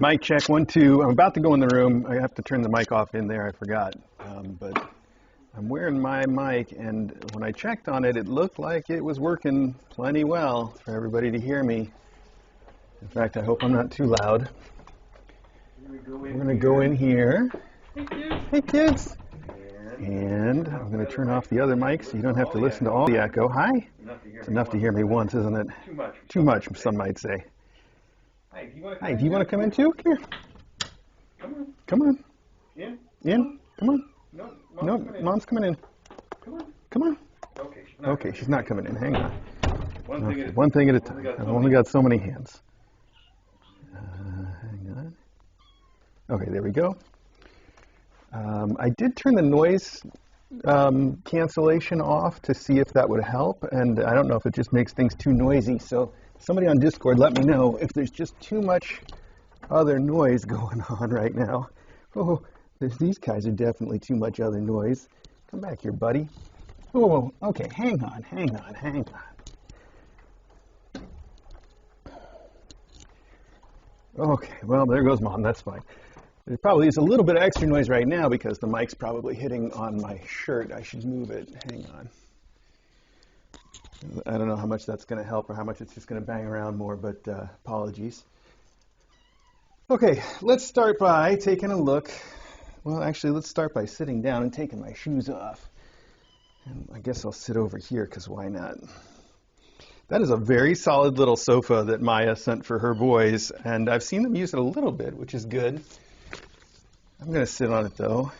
mic check, 1, 2. I'm about to go in the room. I have to turn the mic off in there. I forgot. But I'm wearing my mic, and when I checked on it, it looked like it was working plenty well for everybody to hear me. In fact, I hope I'm not too loud. We're going to go in here. Hey, kids. Hey, kids. And I'm going to turn off the other mic so you don't have to listen to all the echo. Hi. It's enough to hear me once, isn't it? Too much, some might say. Hi, do you want to come in too? Come here. Come on. In? Come on. No, Mom's coming in. Come on. Okay, she's not coming in. Hang on. One thing at a time. I've only got so many hands. Hang on. Okay, there we go. I did turn the noise cancellation off to see if that would help, and I don't know if it just makes things too noisy. So somebody on Discord, let me know if there's just too much other noise going on right now. Oh, these guys are definitely too much other noise. Come back here, buddy. Oh, okay, hang on. Okay, well, there goes Mom. That's fine. There probably is a little bit of extra noise right now because the mic's probably hitting on my shirt. I should move it. Hang on. I don't know how much that's going to help or how much it's just going to bang around more, but apologies. Okay, let's start by taking a look. Well, actually, let's start by sitting down and taking my shoes off. And I guess I'll sit over here because why not? That is a very solid little sofa that Maya sent for her boys, and I've seen them use it a little bit, which is good. I'm going to sit on it, though.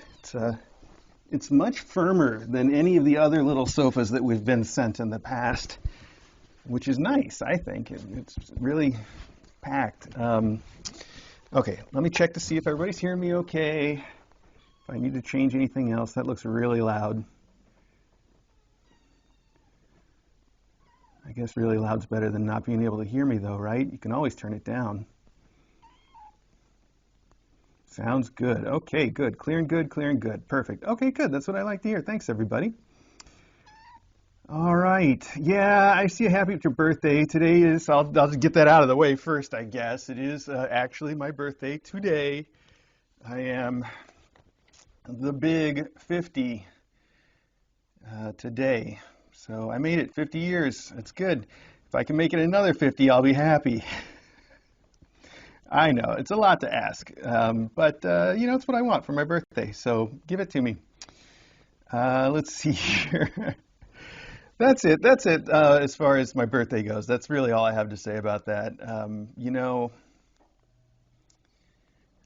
It's much firmer than any of the other little sofas that we've been sent in the past, which is nice, I think. It's really packed. Okay, let me check to see if everybody's hearing me okay. If I need to change anything else, that looks really loud. I guess really loud's better than not being able to hear me, though, right? You can always turn it down. Sounds good. Okay, good. Clear and good. Perfect. Okay, good. That's what I like to hear. Thanks, everybody. All right. Yeah, I see you happy with your birthday. Today is, I'll just get that out of the way first, I guess. It is actually my birthday today. I am the big 50 today. So I made it 50 years. That's good. If I can make it another 50, I'll be happy. I know, it's a lot to ask, but you know, it's what I want for my birthday, so give it to me. Let's see here. That's it as far as my birthday goes. That's really all I have to say about that. You know,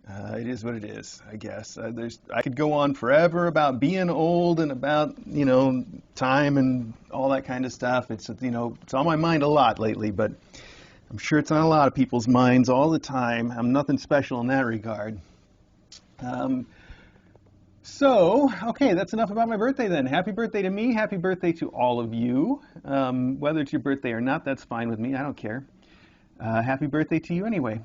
it is what it is, I guess. I could go on forever about being old and about, you know, time and all that kind of stuff. It's, you know, it's on my mind a lot lately, but I'm sure it's on a lot of people's minds all the time. I'm nothing special in that regard. So, okay, that's enough about my birthday then. Happy birthday to me. Happy birthday to all of you. Whether it's your birthday or not, that's fine with me. I don't care. Happy birthday to you anyway.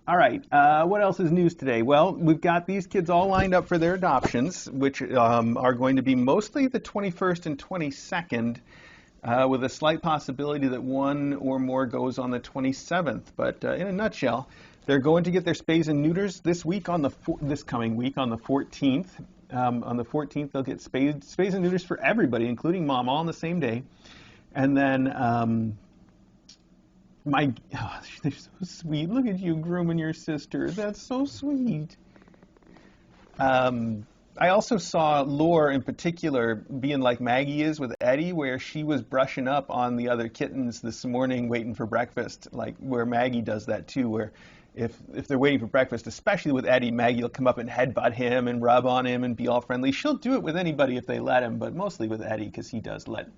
All right, what else is news today? Well, we've got these kids all lined up for their adoptions, which are going to be mostly the 21st and 22nd. With a slight possibility that one or more goes on the 27th. But in a nutshell, they're going to get their spays and neuters this week this coming week on the 14th. On the 14th, they'll get spays and neuters for everybody, including Mom, all on the same day. And then they're so sweet. Look at you grooming your sister. That's so sweet. I also saw Lore in particular being like Maggie is with Eddie, where she was brushing up on the other kittens this morning waiting for breakfast, like where Maggie does that too, where if they're waiting for breakfast, especially with Eddie, Maggie will come up and headbutt him and rub on him and be all friendly. She'll do it with anybody if they let him, but mostly with Eddie because he does let.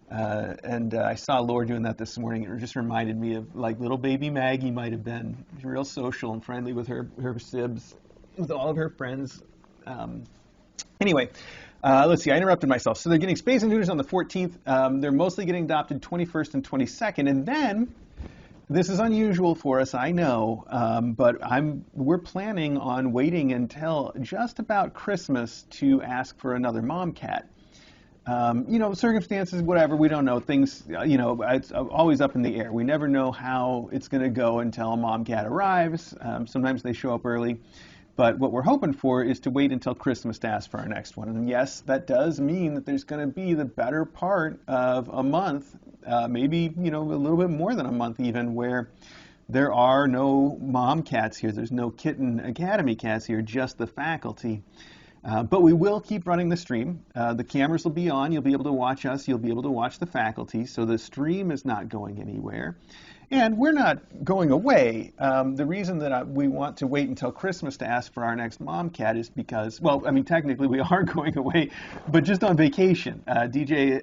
And I saw Lore doing that this morning. It just reminded me of like little baby Maggie might have been. She's real social and friendly with her sibs, with all of her friends. Anyway, let's see, I interrupted myself. So they're getting spays and neuters on the 14th. They're mostly getting adopted 21st and 22nd. And then, this is unusual for us, I know, but we're planning on waiting until just about Christmas to ask for another Momcat. You know, circumstances, whatever, we don't know. Things, you know, it's always up in the air. We never know how it's going to go until a mom cat arrives. Sometimes they show up early. But what we're hoping for is to wait until Christmas to ask for our next one. And yes, that does mean that there's going to be the better part of a month, maybe, you know, a little bit more than a month even, where there are no mom cats here. There's no Kitten Academy cats here, just the faculty. But we will keep running the stream. The cameras will be on. You'll be able to watch us. You'll be able to watch the faculty. So the stream is not going anywhere. And we're not going away. The reason that we want to wait until Christmas to ask for our next mom cat is because, well, I mean, technically we are going away, but just on vacation. DJ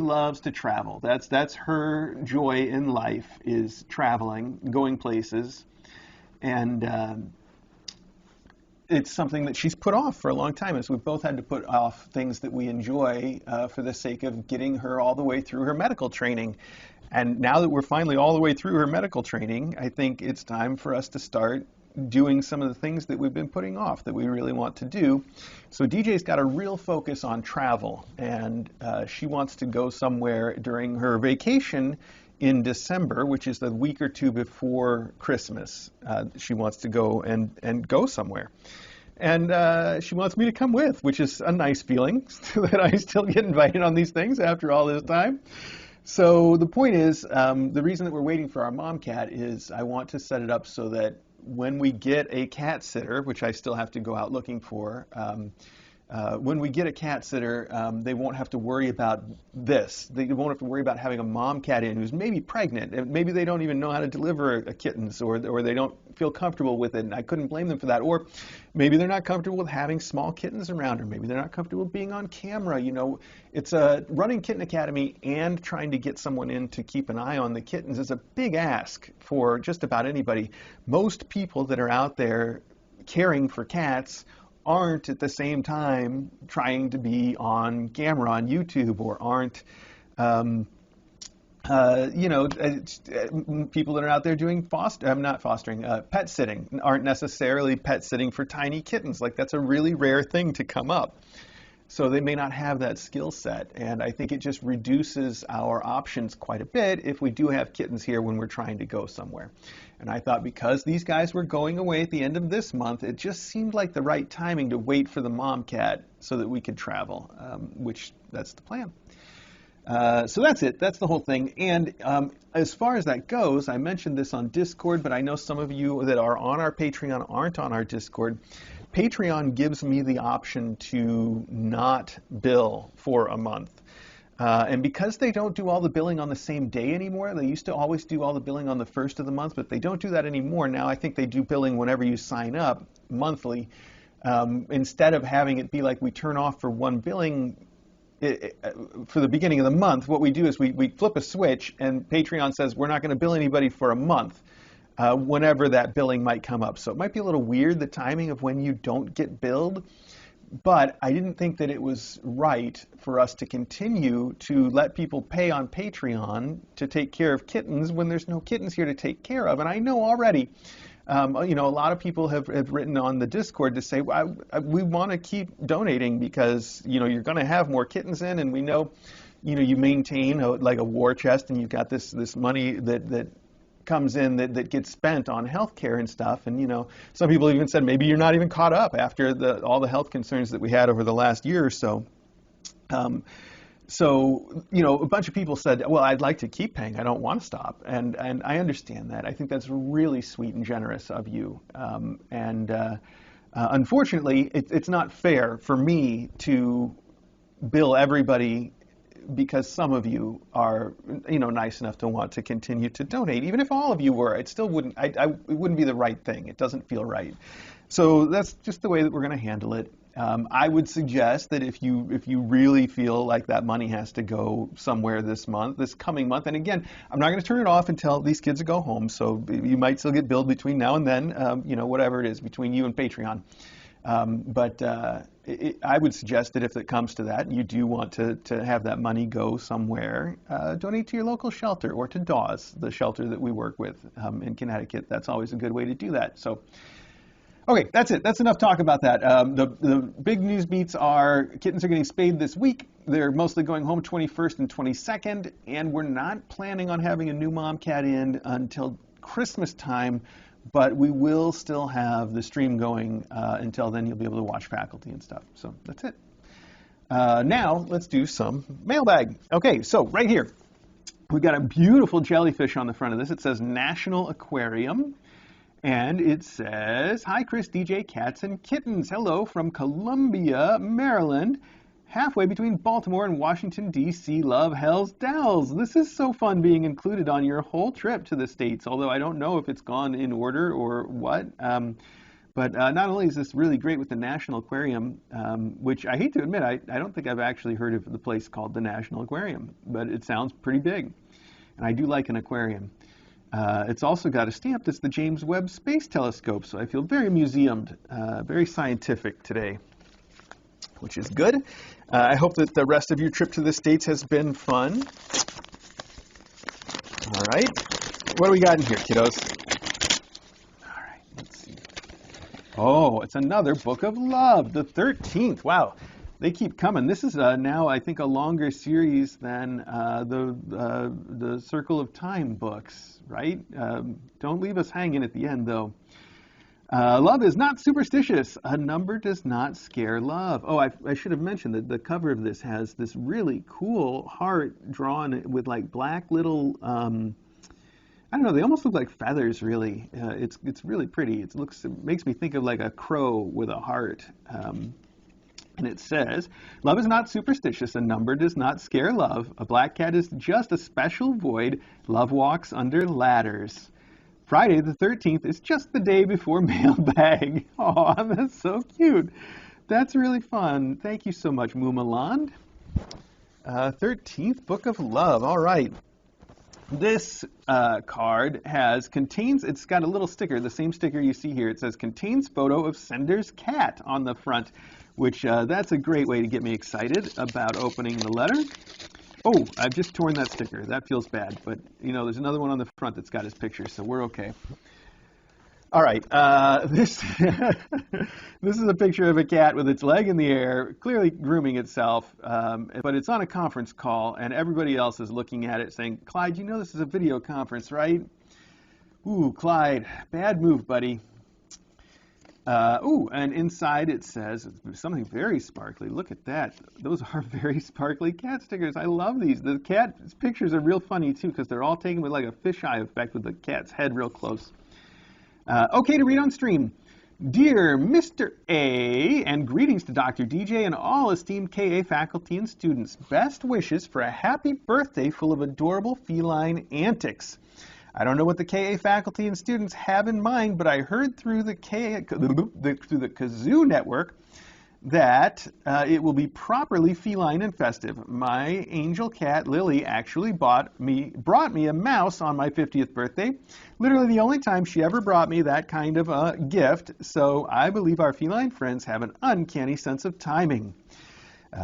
loves to travel. That's her joy in life, is traveling, going places. And it's something that she's put off for a long time, as we've both had to put off things that we enjoy for the sake of getting her all the way through her medical training. And now that we're finally all the way through her medical training, I think it's time for us to start doing some of the things that we've been putting off that we really want to do. So DJ's got a real focus on travel, and she wants to go somewhere during her vacation in December, which is the week or two before Christmas. She wants to go and go somewhere. And she wants me to come with, which is a nice feeling that I still get invited on these things after all this time. So the point is, the reason that we're waiting for our mom cat is I want to set it up so that when we get a cat sitter, which I still have to go out looking for, when we get a cat sitter, they won't have to worry about this. They won't have to worry about having a mom cat in who's maybe pregnant, and maybe they don't even know how to deliver a kittens, or they don't feel comfortable with it, and I couldn't blame them for that. Or maybe they're not comfortable with having small kittens around, or maybe they're not comfortable being on camera. You know, it's running Kitten Academy and trying to get someone in to keep an eye on the kittens is a big ask for just about anybody. Most people that are out there caring for cats aren't at the same time trying to be on camera on YouTube, or aren't, people that are out there doing pet sitting aren't necessarily pet sitting for tiny kittens. Like, that's a really rare thing to come up. So they may not have that skill set, and I think it just reduces our options quite a bit if we do have kittens here when we're trying to go somewhere. And I thought, because these guys were going away at the end of this month, it just seemed like the right timing to wait for the mom cat so that we could travel, which that's the plan. So that's it. That's the whole thing. And as far as that goes, I mentioned this on Discord, but I know some of you that are on our Patreon aren't on our Discord. Patreon gives me the option to not bill for a month. And because they don't do all the billing on the same day anymore, they used to always do all the billing on the first of the month, but they don't do that anymore. Now I think they do billing whenever you sign up monthly. Instead of having it be like we turn off for one billing for the beginning of the month, what we do is we flip a switch, and Patreon says we're not going to bill anybody for a month. Whenever that billing might come up. So it might be a little weird, the timing of when you don't get billed, but I didn't think that it was right for us to continue to let people pay on Patreon to take care of kittens when there's no kittens here to take care of. And I know already, a lot of people have written on the Discord to say, well, we want to keep donating because, you're going to have more kittens in, and we know, you maintain like a war chest, and you've got this money that comes in that gets spent on healthcare and stuff. And some people even said maybe you're not even caught up after all the health concerns that we had over the last year or so. A bunch of people said, well, I'd like to keep paying. I don't want to stop. And I understand that. I think that's really sweet and generous of you. Unfortunately, it's not fair for me to bill everybody, because some of you are, nice enough to want to continue to donate. Even if all of you were, it still wouldn't, it wouldn't be the right thing. It doesn't feel right. So that's just the way that we're going to handle it. I would suggest that if you really feel like that money has to go somewhere this coming month, and again, I'm not going to turn it off until these kids go home, so you might still get billed between now and then, whatever it is between you and Patreon. I would suggest that if it comes to that, and you do want to have that money go somewhere, donate to your local shelter or to Dawes, the shelter that we work with in Connecticut. That's always a good way to do that. So, Okay, that's it. That's enough talk about that. The big news beats are kittens are getting spayed this week. They're mostly going home 21st and 22nd, and we're not planning on having a new Momcat in until Christmas time, but we will still have the stream going until then. You'll be able to watch faculty and stuff. So that's it. Now let's do some mailbag. Okay, so right here, we've got a beautiful jellyfish on the front of this. It says National Aquarium. And it says, "Hi, Chris, DJ, Cats, and Kittens. Hello from Columbia, Maryland. Halfway between Baltimore and Washington, D.C. Love, HelsDels. This is so fun being included on your whole trip to the States, although I don't know if it's gone in order or what. But not only is this really great with the National Aquarium, which I hate to admit, I don't think I've actually heard of the place called the National Aquarium, but it sounds pretty big. And I do like an aquarium. It's also got a stamp that's the James Webb Space Telescope, so I feel very museumed, very scientific today, which is good. I hope that the rest of your trip to the States has been fun. All right. What do we got in here, kiddos? All right, let's see. Oh, it's another book of love, the 13th. Wow. They keep coming. This is now, I think, a longer series than the Circle of Time books, right? Don't leave us hanging at the end, though. Love is not superstitious. A number does not scare love. Oh, I should have mentioned that the cover of this has this really cool heart drawn with like black little, I don't know, they almost look like feathers, really. It's really pretty. It makes me think of like a crow with a heart. And it says, "Love is not superstitious. A number does not scare love. A black cat is just a special void. Love walks under ladders. Friday the 13th is just the day before Mailbag." Oh, that's so cute. That's really fun. Thank you so much, Mumalond. 13th Book of Love. All right. This card it's got a little sticker, the same sticker you see here. It says, "Contains photo of sender's cat" on the front, which that's a great way to get me excited about opening the letter. Oh, I've just torn that sticker. That feels bad, but you know, there's another one on the front that's got his picture, so we're okay. All right, this this is a picture of a cat with its leg in the air, clearly grooming itself, but it's on a conference call, and everybody else is looking at it saying, "Clyde, you know this is a video conference, right?" Ooh, Clyde, bad move, buddy. Ooh, and inside it says something very sparkly. Look at that. Those are very sparkly cat stickers. I love these. The cat pictures are real funny, too, because they're all taken with like a fisheye effect with the cat's head real close. Okay to read on stream. "Dear Mr. A, and greetings to Dr. DJ and all esteemed KA faculty and students. Best wishes for a happy birthday full of adorable feline antics. I don't know what the KA faculty and students have in mind, but I heard through the Kazoo network that it will be properly feline and festive. My angel cat, Lily, actually brought me a mouse on my 50th birthday. Literally the only time she ever brought me that kind of a gift, so I believe our feline friends have an uncanny sense of timing.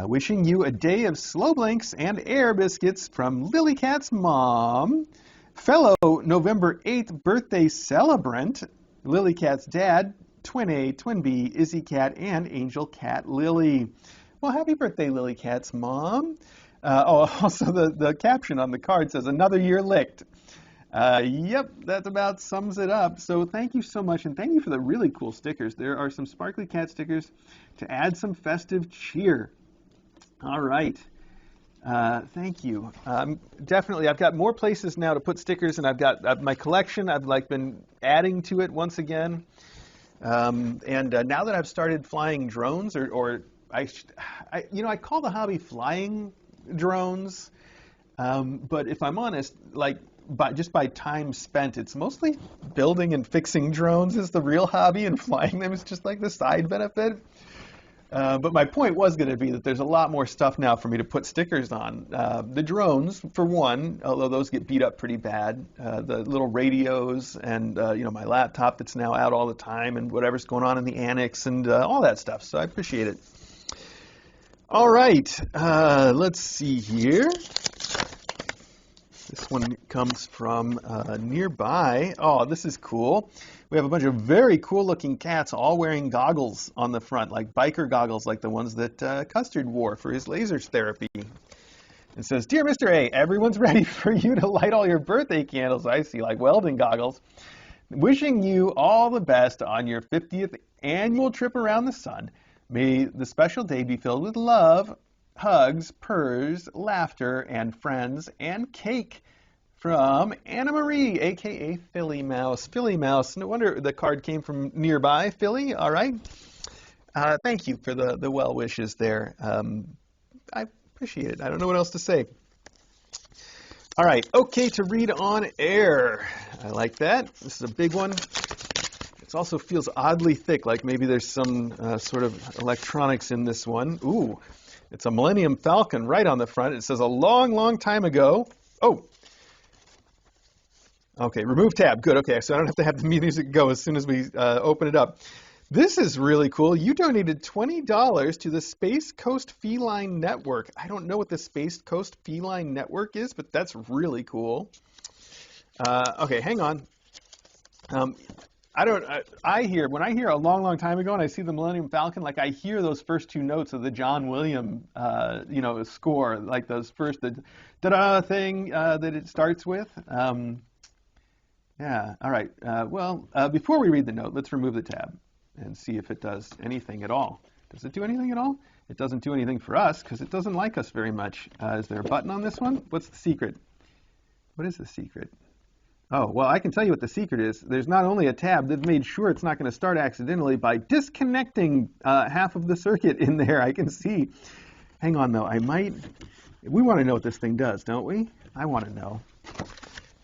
Wishing you a day of slow blinks and air biscuits from lilycatsmom. Fellow November 8th birthday celebrant, Lilycat's dad, Twin A, Twin B, Izzy Cat, and Angel Cat Lily." Well, happy birthday, Lilycat's mom. Also the caption on the card says, "Another year licked." Yep, that about sums it up. So thank you so much, and thank you for the really cool stickers. There are some sparkly cat stickers to add some festive cheer. All right. Thank you. Definitely, I've got more places now to put stickers, and I've got my collection. I've been adding to it once again. And now that I've started flying drones, I call the hobby flying drones, but if I'm honest, just by time spent, it's mostly building and fixing drones is the real hobby, and flying them is just like the side benefit. But my point was going to be that there's a lot more stuff now for me to put stickers on. The drones, for one, although those get beat up pretty bad. The little radios and my laptop that's now out all the time, and whatever's going on in the annex and all that stuff. So I appreciate it. All right, let's see here. This one comes from nearby. Oh, this is cool. We have a bunch of very cool looking cats all wearing goggles on the front, like biker goggles, like the ones that Custard wore for his lasers therapy. It says, "Dear Mr. A, everyone's ready for you to light all your birthday candles." I see, like welding goggles. "Wishing you all the best on your 50th annual trip around the sun. May the special day be filled with love, hugs, purrs, laughter, and friends, and cake." From Anna Marie, a.k.a. Phillymouse. Phillymouse. No wonder the card came from nearby. Philly, all right. Thank you for the well wishes there. I appreciate it. I don't know what else to say. All right, okay to read on air. I like that. This is a big one. It also feels oddly thick, like maybe there's some sort of electronics in this one. Ooh, it's a Millennium Falcon right on the front. It says a long, long time ago. Oh. Okay, remove tab. Good, okay, so I don't have to have the music go as soon as we open it up. This is really cool. You donated $20 to the Space Coast Feline Network. I don't know what the Space Coast Feline Network is, but that's really cool. Okay, hang on. When I hear a long, long time ago and I see the Millennium Falcon, like I hear those first two notes of the John Williams, score, like those first, the da-da thing that it starts with. Yeah, all right. Before we read the note, let's remove the tab and see if it does anything at all. Does it do anything at all? It doesn't do anything for us because it doesn't like us very much. Is there a button on this one? What's the secret? What is the secret? Oh, well, I can tell you what the secret is. There's not only a tab, they've made sure it's not going to start accidentally by disconnecting half of the circuit in there. I can see. Hang on, though. We want to know what this thing does, don't we? I want to know.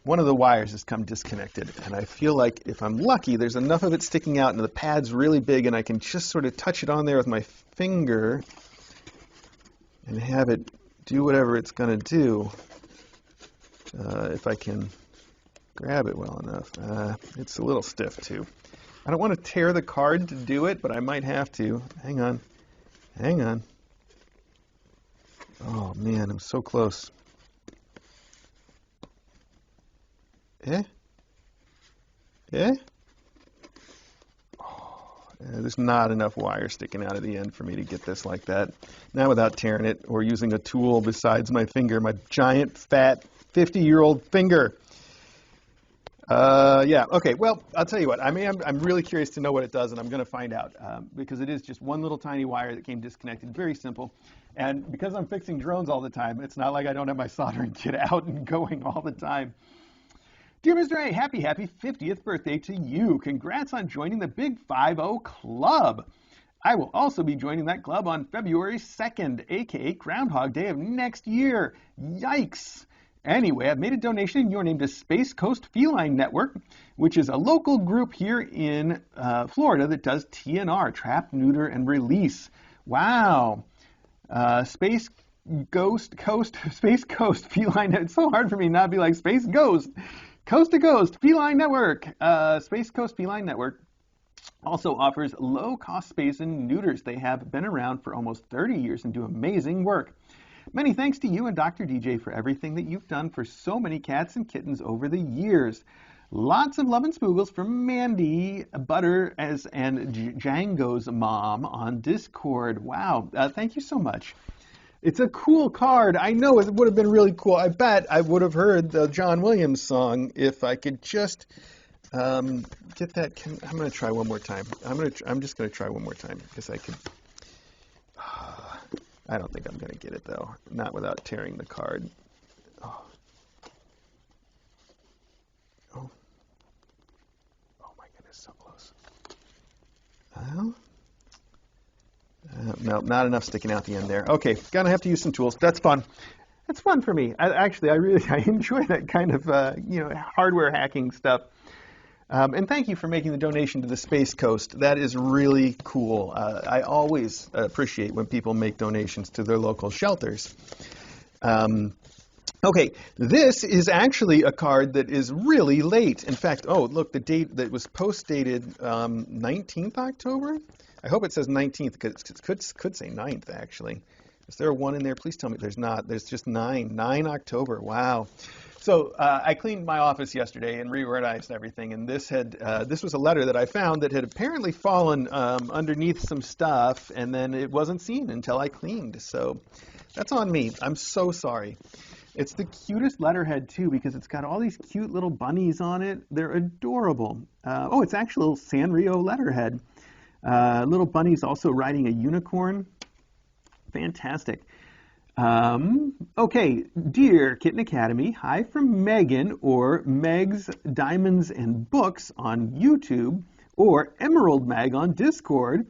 One of the wires has come disconnected, and I feel like if I'm lucky, there's enough of it sticking out, and the pad's really big, and I can just sort of touch it on there with my finger and have it do whatever it's going to do, if I can grab it well enough. It's a little stiff, too. I don't want to tear the card to do it, but I might have to. Hang on. Hang on. Oh, man, I'm so close. Eh? Oh, there's not enough wire sticking out of the end for me to get this like that. Not without tearing it or using a tool besides my finger, my giant, fat, 50-year-old finger. Yeah, okay, well, I'll tell you what. I'm really curious to know what it does, and I'm going to find out because it is just one little tiny wire that came disconnected. Very simple. And because I'm fixing drones all the time, it's not like I don't have my soldering kit out and going all the time. Dear Mr. A, happy 50th birthday to you. Congrats on joining the Big 5-0 Club. I will also be joining that club on February 2nd, a.k.a. Groundhog Day of next year. Yikes. Anyway, I've made a donation in your name to Space Coast Feline Network, which is a local group here in Florida that does TNR, trap, neuter, and release. Wow. Space Coast Feline. It's so hard for me not to be like Space Ghost. Coast to Coast Feline Network, Space Coast Feline Network also offers low-cost space and neuters. They have been around for almost 30 years and do amazing work. Many thanks to you and Dr. DJ for everything that you've done for so many cats and kittens over the years. Lots of love and spoogles from Mandy, Butler, and Django's mom on Discord. Wow, thank you so much. It's a cool card. I know it would have been really cool. I bet I would have heard the John Williams song if I could just get that. I'm going to try one more time. I'm just going to try one more time because I could. I don't think I'm going to get it though. Not without tearing the card. Oh. Oh. Oh my goodness, so close. Well. No, not enough sticking out the end there. Okay, gonna have to use some tools. That's fun. It's fun for me. I enjoy that kind of hardware hacking stuff. And thank you for making the donation to the Space Coast. That is really cool. I always appreciate when people make donations to their local shelters. Okay, this is actually a card that is really late. In fact, oh, look, the date that was post-dated 19th October? I hope it says 19th, because it could say 9th, actually. Is there a 1 in there? Please tell me there's not. There's just 9 October. Wow. So I cleaned my office yesterday and reorganized everything, and this was a letter that I found that had apparently fallen underneath some stuff, and then it wasn't seen until I cleaned. So that's on me. I'm so sorry. It's the cutest letterhead too, because it's got all these cute little bunnies on it. They're adorable. Oh, it's actually a little Sanrio letterhead. Little bunnies also riding a unicorn. Fantastic. Okay, dear Kitten Academy, hi from Megan, or Meg's Diamonds and Books on YouTube, or emeraldmeg on Discord.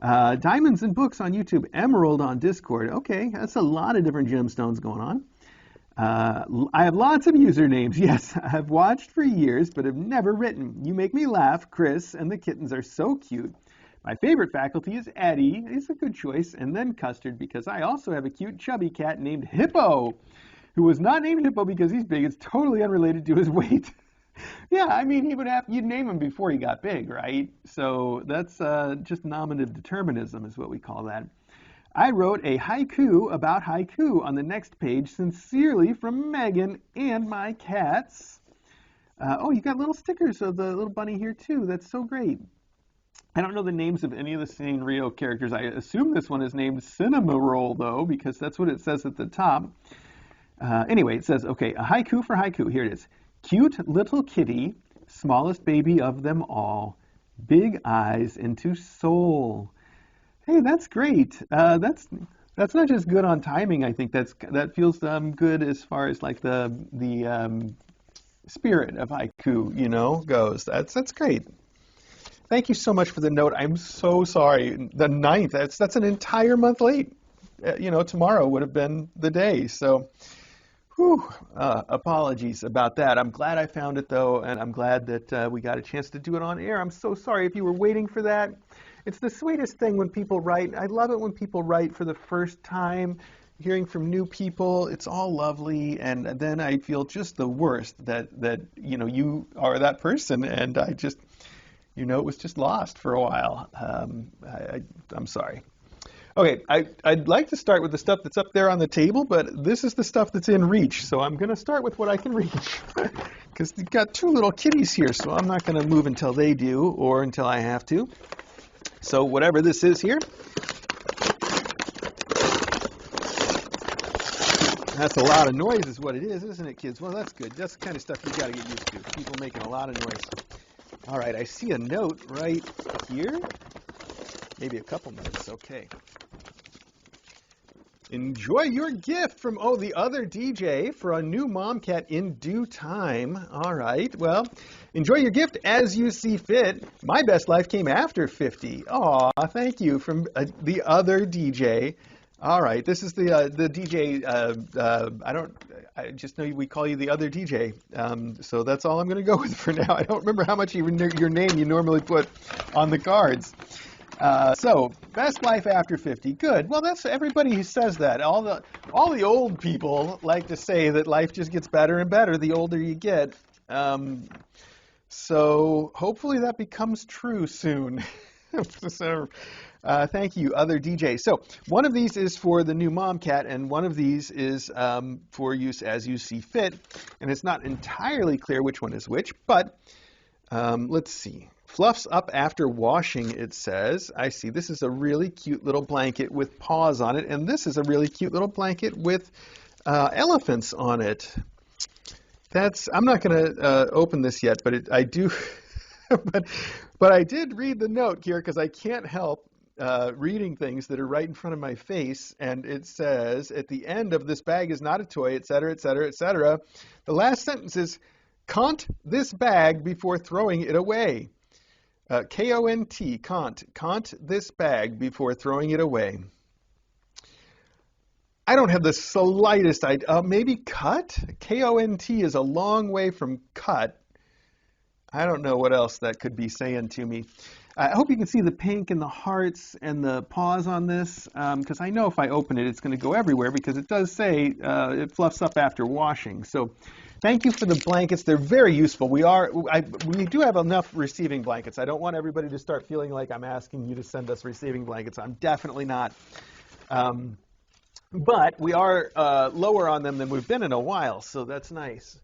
Diamonds and Books on YouTube, Emerald on Discord. Okay, that's a lot of different gemstones going on. I have lots of usernames. Yes, I've watched for years, but have never written. You make me laugh. Chris and the kittens are so cute. My favorite faculty is Eddie. It's a good choice. And then Custard, because I also have a cute chubby cat named Hippo, who was not named Hippo because he's big. It's totally unrelated to his weight. Yeah, I mean, you'd name him before he got big, right? So that's just nominative determinism is what we call that. I wrote a haiku about haiku on the next page, sincerely from Megan and my cats. Oh, you got little stickers of the little bunny here too. That's so great. I don't know the names of any of the Sanrio characters. I assume this one is named Cinema Roll, though, because that's what it says at the top. Anyway, it says, okay, a haiku for haiku. Here it is. Cute little kitty, smallest baby of them all, big eyes into soul. Hey, that's great. That's not just good on timing. I think that feels good as far as like the spirit of haiku, goes. That's great. Thank you so much for the note. I'm so sorry. The 9th, that's an entire month late. Tomorrow would have been the day. So, apologies about that. I'm glad I found it, though, and I'm glad that we got a chance to do it on air. I'm so sorry if you were waiting for that. It's the sweetest thing when people write. I love it when people write for the first time, hearing from new people. It's all lovely, and then I feel just the worst that you are that person, and I just... it was just lost for a while. I'm sorry. Okay, I'd like to start with the stuff that's up there on the table, but this is the stuff that's in reach, so I'm going to start with what I can reach. Because we've got two little kitties here, so I'm not going to move until they do, or until I have to. So whatever this is here, that's a lot of noise is what it is, isn't it, kids? Well, that's good. That's the kind of stuff you got to get used to, people making a lot of noise. All right, I see a note right here. Maybe a couple notes, okay. Enjoy your gift from, the other DJ for a new Momcat in due time. All right, well, enjoy your gift as you see fit. My best life came after 50. Aw, thank you, from the other DJ. All right, this is the DJ, I just know we call you the other DJ, so that's all I'm going to go with for now. I don't remember how much your name you normally put on the cards. So, best life after 50. Good. Well, that's everybody who says that. All the old people like to say that life just gets better and better the older you get. So, hopefully that becomes true soon. So, thank you, other DJ. So one of these is for the new Momcat, and one of these is for use as you see fit. And it's not entirely clear which one is which, but let's see. Fluffs up after washing, it says. I see. This is a really cute little blanket with paws on it, and this is a really cute little blanket with elephants on it. I'm not going to open this yet, but I do. But I did read the note here because I can't help reading things that are right in front of my face, and it says, at the end of "this bag is not a toy," etc., etc., etc., the last sentence is, "Cont this bag before throwing it away." K-O-N-T, cont this bag before throwing it away. I don't have the slightest idea. Maybe cut? K-O-N-T is a long way from cut. I don't know what else that could be saying to me. I hope you can see the pink and the hearts and the paws on this, because I know if I open it, it's going to go everywhere, because it does say it fluffs up after washing. So thank you for the blankets. They're very useful. We do have enough receiving blankets. I don't want everybody to start feeling like I'm asking you to send us receiving blankets. I'm definitely not. But we are lower on them than we've been in a while, so that's nice.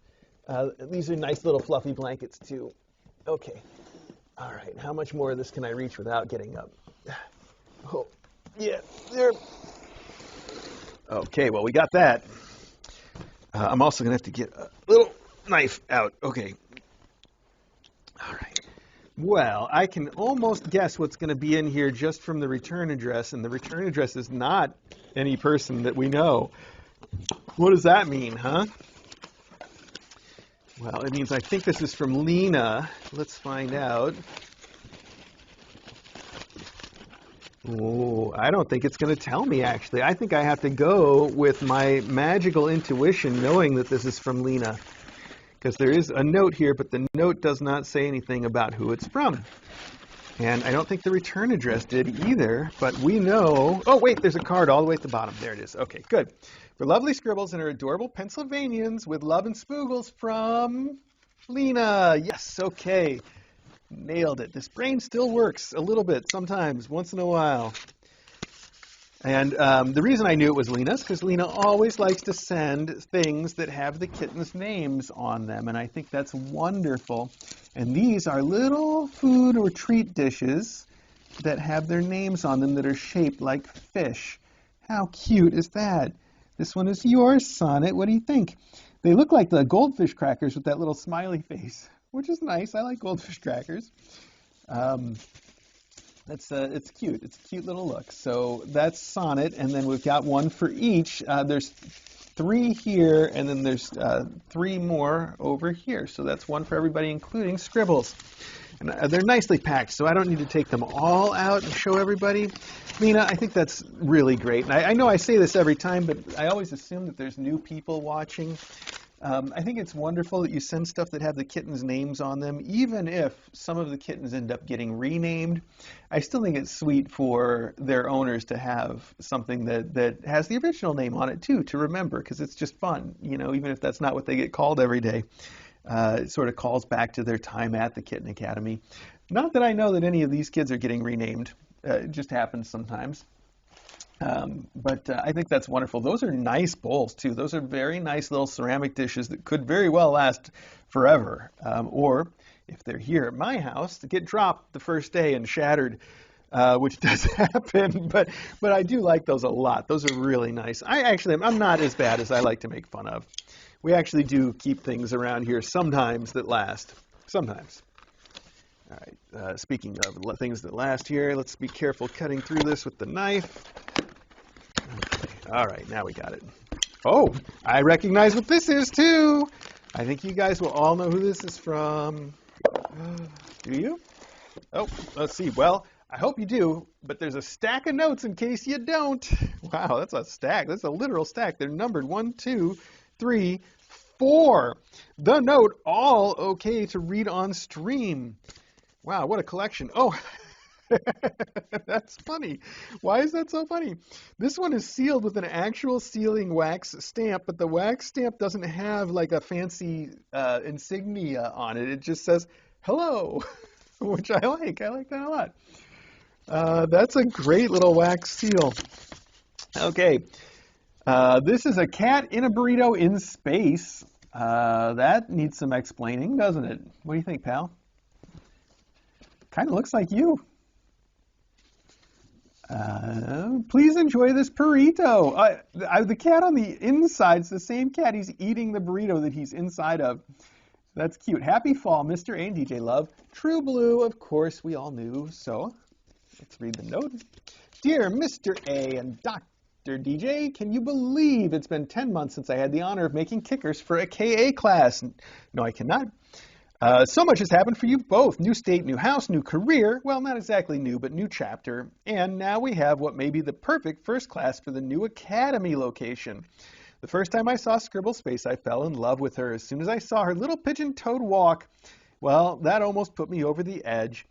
These are nice little fluffy blankets too. Okay. All right. How much more of this can I reach without getting up? Oh, yeah. There. Okay. Well, we got that. I'm also going to have to get a little knife out. Okay. All right. Well, I can almost guess what's going to be in here just from the return address, and the return address is not any person that we know. What does that mean, huh? Well, it means I think this is from Lena. Let's find out. Oh, I don't think it's going to tell me, actually. I think I have to go with my magical intuition, knowing that this is from Lena. Because there is a note here, but the note does not say anything about who it's from. And I don't think the return address did either, but we know... Oh, wait, there's a card all the way at the bottom. There it is. Okay, good. For lovely scribbles and her adorable Pennsylvanians with love and spoogles from Lena. Yes, okay. Nailed it. This brain still works a little bit sometimes, once in a while. And the reason I knew it was Lena's because Lena always likes to send things that have the kittens' names on them, and I think that's wonderful. And these are little food or treat dishes that have their names on them that are shaped like fish. How cute is that? This one is yours, Sonnet. What do you think? They look like the goldfish crackers with that little smiley face, which is nice. I like goldfish crackers. It's cute. It's a cute little look. So that's Sonnet, and then we've got one for each. There's 3 here, and then there's 3 more over here. So that's one for everybody, including Scribbles. And they're nicely packed, so I don't need to take them all out and show everybody. Lena, I think that's really great. And I know I say this every time, but I always assume that there's new people watching. I think it's wonderful that you send stuff that have the kittens' names on them, even if some of the kittens end up getting renamed. I still think it's sweet for their owners to have something that has the original name on it, too, to remember, because it's just fun, you know, even if that's not what they get called every day. It sort of calls back to their time at the Kitten Academy. Not that I know that any of these kids are getting renamed. It just happens sometimes. But I think that's wonderful. Those are nice bowls, too. Those are very nice little ceramic dishes that could very well last forever. Or, if they're here at my house, to get dropped the first day and shattered, which does happen. But I do like those a lot. Those are really nice. I'm not as bad as I like to make fun of. We actually do keep things around here sometimes that last. Sometimes. All right, speaking of things that last here, let's be careful cutting through this with the knife. Okay. All right, now we got it. Oh, I recognize what this is, too. I think you guys will all know who this is from. Do you? Oh, let's see. Well, I hope you do, but there's a stack of notes in case you don't. Wow, that's a stack. That's a literal stack. They're numbered 1, 2, 3, 4. The note, all okay to read on stream. Wow, what a collection. Oh, that's funny. Why is that so funny? This one is sealed with an actual sealing wax stamp, but the wax stamp doesn't have like a fancy insignia on it. It just says, hello, which I like. I like that a lot. That's a great little wax seal. Okay. This is a cat in a burrito in space. That needs some explaining, doesn't it? What do you think, pal? Kind of looks like you. Please enjoy this burrito. The cat on the inside is the same cat. He's eating the burrito that he's inside of. That's cute. Happy fall, Mr. A and DJ Love. TruBlu, of course, we all knew. So let's read the note. Dear Mr. A and Dr. DJ, can you believe it's been 10 months since I had the honor of making kickers for a KA class? No, I cannot. So much has happened for you both. New state, new house, new career. Well, not exactly new, but new chapter. And now we have what may be the perfect first class for the new academy location. The first time I saw Scribble Space, I fell in love with her. As soon as I saw her little pigeon-toed walk, well, that almost put me over the edge.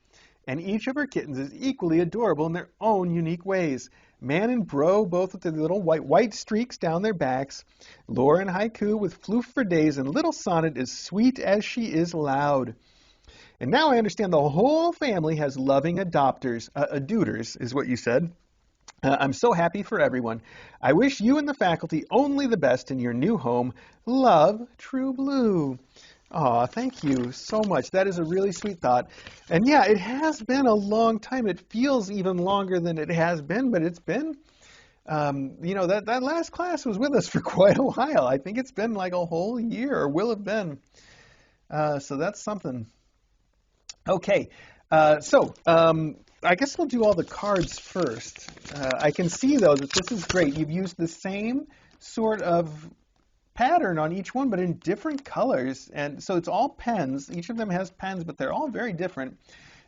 And each of her kittens is equally adorable in their own unique ways. Man and Bro, both with their little white streaks down their backs. Laura and Haiku with floof for days, and little Sonnet as sweet as she is loud. And now I understand the whole family has loving adopters. Aduters is what you said. I'm so happy for everyone. I wish you and the faculty only the best in your new home. Love, TruBlu. Aw, thank you so much. That is a really sweet thought. And yeah, it has been a long time. It feels even longer than it has been, but it's been, you know, that last class was with us for quite a while. I think it's been like a whole year, or will have been. So that's something. Okay, I guess we'll do all the cards first. I can see, though, that this is great. You've used the same sort of pattern on each one, but in different colors. And so it's all pens. Each of them has pens, but they're all very different.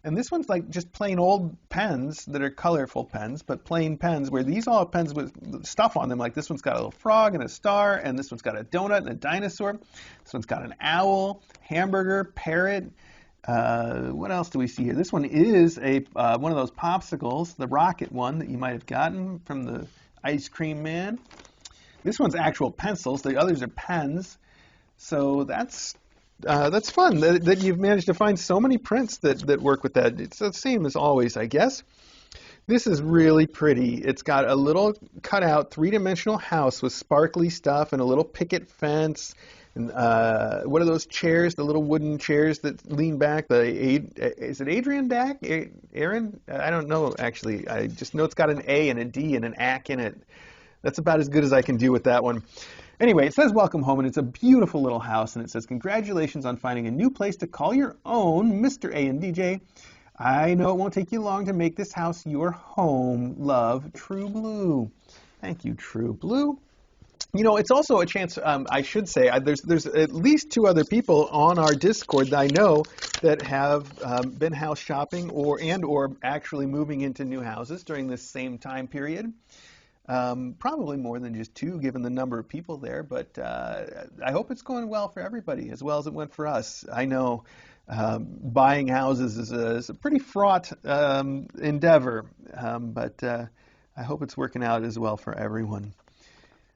And this one's like just plain old pens that are colorful pens, but plain pens, where these all have pens with stuff on them. Like this one's got a little frog and a star, and this one's got a donut and a dinosaur. This one's got an owl, hamburger, parrot. What else do we see here? This one is a one of those popsicles, the rocket one that you might have gotten from the ice cream man. This one's actual pencils. The others are pens. So that's fun that you've managed to find so many prints that work with that. It's the same as always, I guess. This is really pretty. It's got a little cutout three-dimensional house with sparkly stuff and a little picket fence. And what are those chairs, the little wooden chairs that lean back? Is it Adrian Dack? Aaron? I don't know, actually. I just know it's got an A and a D and an ACK in it. That's about as good as I can do with that one. Anyway, it says welcome home, and it's a beautiful little house, and it says congratulations on finding a new place to call your own, Mr. A and DJ. I know it won't take you long to make this house your home. Love, TruBlu. Thank you, TruBlu. You know, it's also a chance, I should say, there's at least 2 other people on our Discord that I know that have been house shopping or actually moving into new houses during this same time period. Probably more than just 2, given the number of people there, but I hope it's going well for everybody, as well as it went for us. I know buying houses is a pretty fraught endeavor, but I hope it's working out as well for everyone.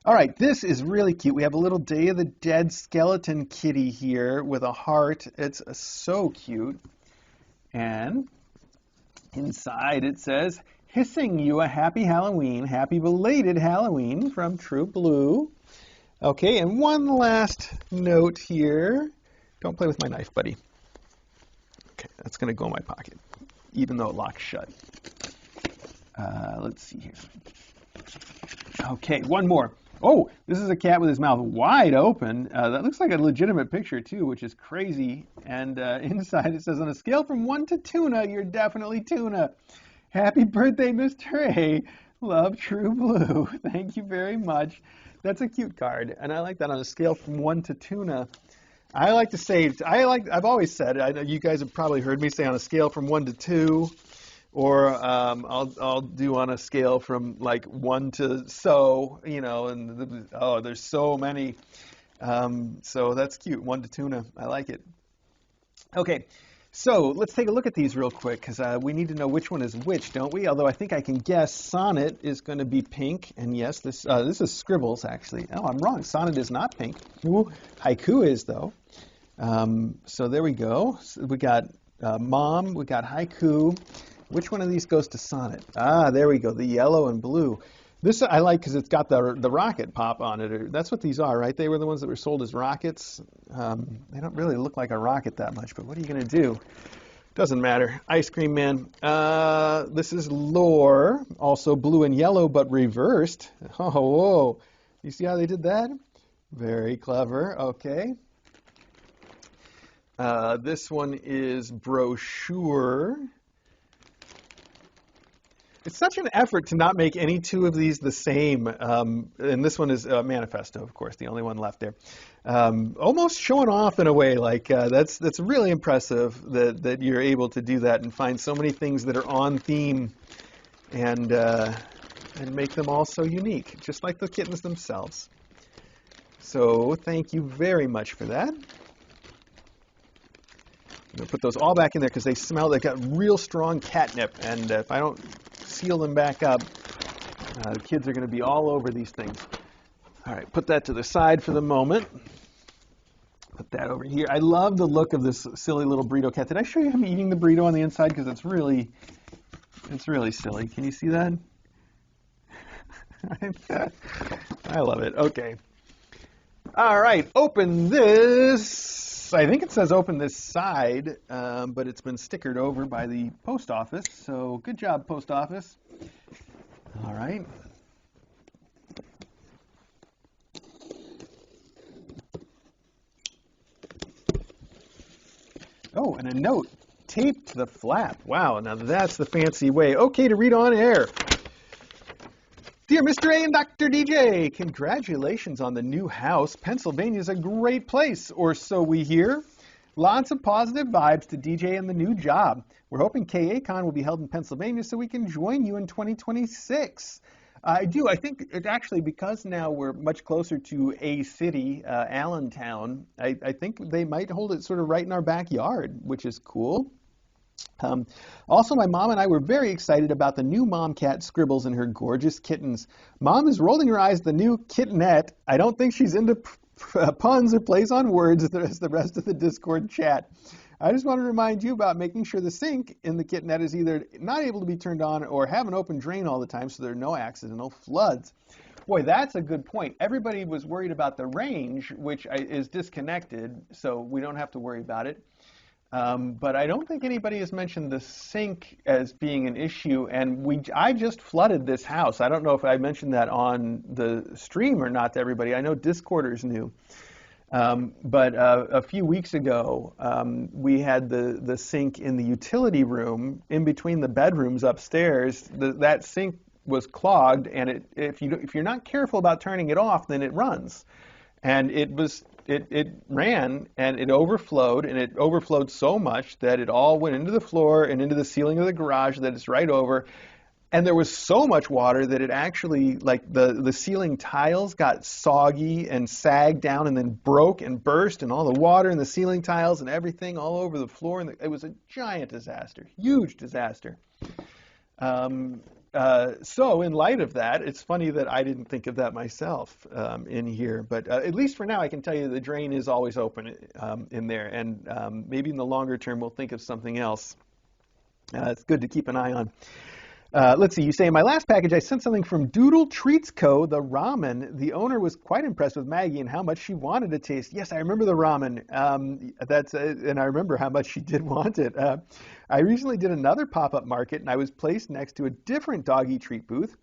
All right, this is really cute. We have a little Day of the Dead skeleton kitty here with a heart. It's so cute. And inside it says, hissing you a happy Halloween, happy belated Halloween from TruBlu. Okay, and one last note here. Don't play with my knife, buddy. Okay, that's going to go in my pocket, even though it locks shut. Let's see here. Okay, one more. Oh, this is a cat with his mouth wide open. That looks like a legitimate picture, too, which is crazy. And inside it says, on a scale from 1 to tuna, you're definitely tuna. Happy birthday, Mr. A. Love, TruBlu. Thank you very much. That's a cute card, and I like that. On a scale from 1 to tuna. I like to say, I've always said, I know you guys have probably heard me say on a scale from 1 to 2, or I'll do on a scale from like 1 to so, you know, and there's so many. So that's cute, 1 to tuna. I like it. Okay. So let's take a look at these real quick, because we need to know which one is which, don't we? Although I think I can guess Sonnet is going to be pink, and yes, this is Scribbles, actually. Oh, I'm wrong. Sonnet is not pink. Ooh, Haiku is, though. So there we go. So we got Mom, we got Haiku. Which one of these goes to Sonnet? Ah, there we go, the yellow and blue. This I like because it's got the rocket pop on it. That's what these are, right? They were the ones that were sold as rockets. They don't really look like a rocket that much, but what are you going to do? Doesn't matter. Ice Cream Man. This is Lore, also blue and yellow, but reversed. Oh, whoa. You see how they did that? Very clever. Okay. This one is Brochure. It's such an effort to not make any 2 of these the same, and this one is Manifesto, of course, the only one left there. Almost showing off in a way, like that's really impressive that you're able to do that and find so many things that are on theme and make them all so unique, just like the kittens themselves. So thank you very much for that. I'm going to put those all back in there because they smell, they've got real strong catnip, and if I don't seal them back up, the kids are going to be all over these things. All right, put that to the side for the moment. Put that over here. I love the look of this silly little burrito cat. Did I show you him eating the burrito on the inside? Because it's really silly. Can you see that? I love it. Okay. All right, open this. I think it says open this side, but it's been stickered over by the post office. So good job, post office. All right. Oh, and a note taped to the flap. Wow, now that's the fancy way. Okay to read on air. Dear Mr. A and Dr. DJ, congratulations on the new house. Pennsylvania's a great place, or so we hear. Lots of positive vibes to DJ and the new job. We're hoping KACon will be held in Pennsylvania so we can join you in 2026. I do. I think it actually, because now we're much closer to a city, Allentown, I think they might hold it sort of right in our backyard, which is cool. Also, my mom and I were very excited about the new Momcat scribbles and her gorgeous kittens. Mom is rolling her eyes at the new kittenette. I don't think she's into puns or plays on words as the rest of the Discord chat. I just want to remind you about making sure the sink in the kittenette is either not able to be turned on or have an open drain all the time so there are no accidental floods. Boy, that's a good point. Everybody was worried about the range, which is disconnected, so we don't have to worry about it. But I don't think anybody has mentioned the sink as being an issue, and I just flooded this house. I don't know if I mentioned that on the stream or not to everybody. I know Discorders knew. But a few weeks ago, we had the sink in the utility room in between the bedrooms upstairs. That sink was clogged, and if you're not careful about turning it off, then it runs. And it ran, and it overflowed so much that it all went into the floor and into the ceiling of the garage that it's right over. And there was so much water that it actually, like the ceiling tiles got soggy and sagged down and then broke and burst, and all the water in the ceiling tiles and everything all over the floor. And it was a giant disaster, huge disaster. So in light of that, it's funny that I didn't think of that myself in here. But at least for now, I can tell you the drain is always open in there. And maybe in the longer term, we'll think of something else. It's good to keep an eye on. Let's see, you say, in my last package, I sent something from Doodle Treats Co., the ramen. The owner was quite impressed with Maggie and how much she wanted to taste. Yes, I remember the ramen. And I remember how much she did want it. I recently did another pop-up market, and I was placed next to a different doggy treat booth,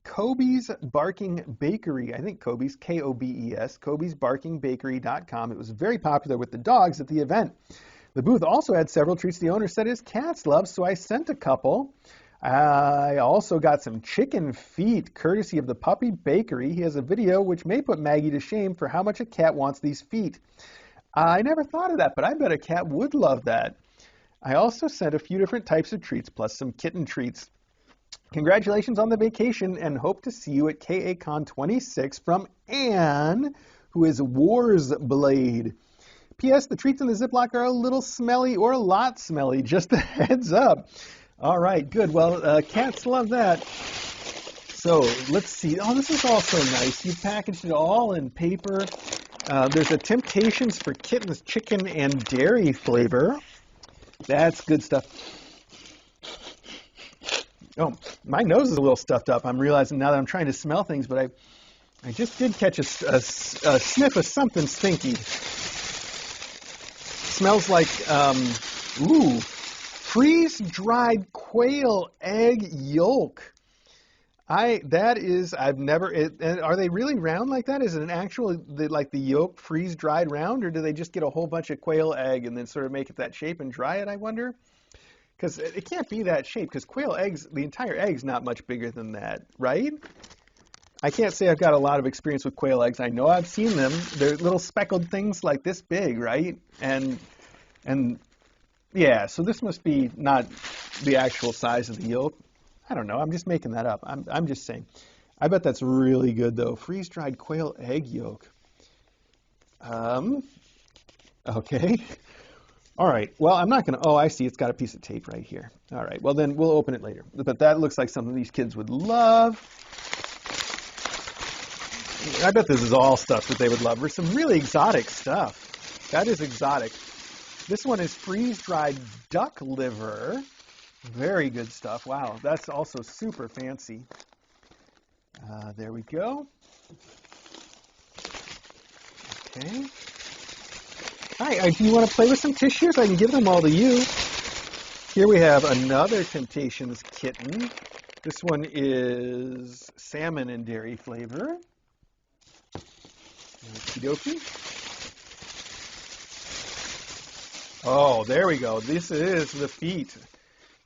Kobe's Barking Bakery. I think Kobe's, K-O-B-E-S, Kobe'sBarkingBakery.com. It was very popular with the dogs at the event. The booth also had several treats the owner said his cats love, so I sent a couple. I also got some chicken feet, courtesy of the Puppy Bakery. He has a video which may put Maggie to shame for how much a cat wants these feet. I never thought of that, but I bet a cat would love that. I also sent a few different types of treats, plus some kitten treats. Congratulations on the vacation, and hope to see you at KACon 26 from Anne, who is warsblade. P.S. The treats in the Ziploc are a little smelly or a lot smelly, just a heads up. All right, good. Well, cats love that. So let's see. Oh, this is also nice. You packaged it all in paper. There's a Temptations for Kittens chicken and dairy flavor. That's good stuff. Oh, my nose is a little stuffed up. I'm realizing now that I'm trying to smell things, but I just did catch a sniff of something stinky. Smells like, freeze-dried quail egg yolk. Are they really round like that? Is it an actual, like the yolk freeze-dried round, or do they just get a whole bunch of quail egg and then sort of make it that shape and dry it, I wonder? Because it can't be that shape, because quail eggs, the entire egg's not much bigger than that, right? I can't say I've got a lot of experience with quail eggs. I know I've seen them. They're little speckled things like this big, right? And yeah, so this must be not the actual size of the yolk. I don't know. I'm just making that up. I'm just saying. I bet that's really good, though. Freeze-dried quail egg yolk. Okay. All right. Well, I'm not going to... Oh, I see. It's got a piece of tape right here. All right. Well, then we'll open it later. But that looks like something these kids would love. I bet this is all stuff that they would love. There's some really exotic stuff. That is exotic. This one is freeze-dried duck liver. Very good stuff. Wow, that's also super fancy. There we go. Okay. All right, do you want to play with some tissues? I can give them all to you. Here we have another Temptations kitten. This one is salmon and dairy flavor. Okie dokie. Oh, there we go. This is the feet.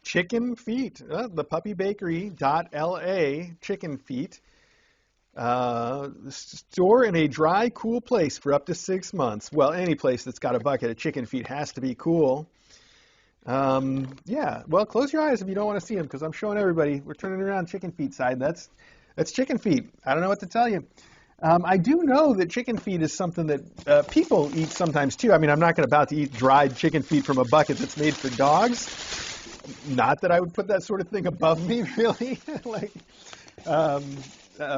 Chicken feet. The puppybakery.la chicken feet. Store in a dry, cool place for up to 6 months. Well, any place that's got a bucket of chicken feet has to be cool. Yeah, well, close your eyes if you don't want to see them, because I'm showing everybody. We're turning around chicken feet side. That's chicken feet. I don't know what to tell you. I do know that chicken feet is something that people eat sometimes too. I mean, I'm not about to eat dried chicken feet from a bucket that's made for dogs. Not that I would put that sort of thing above me, really. Like,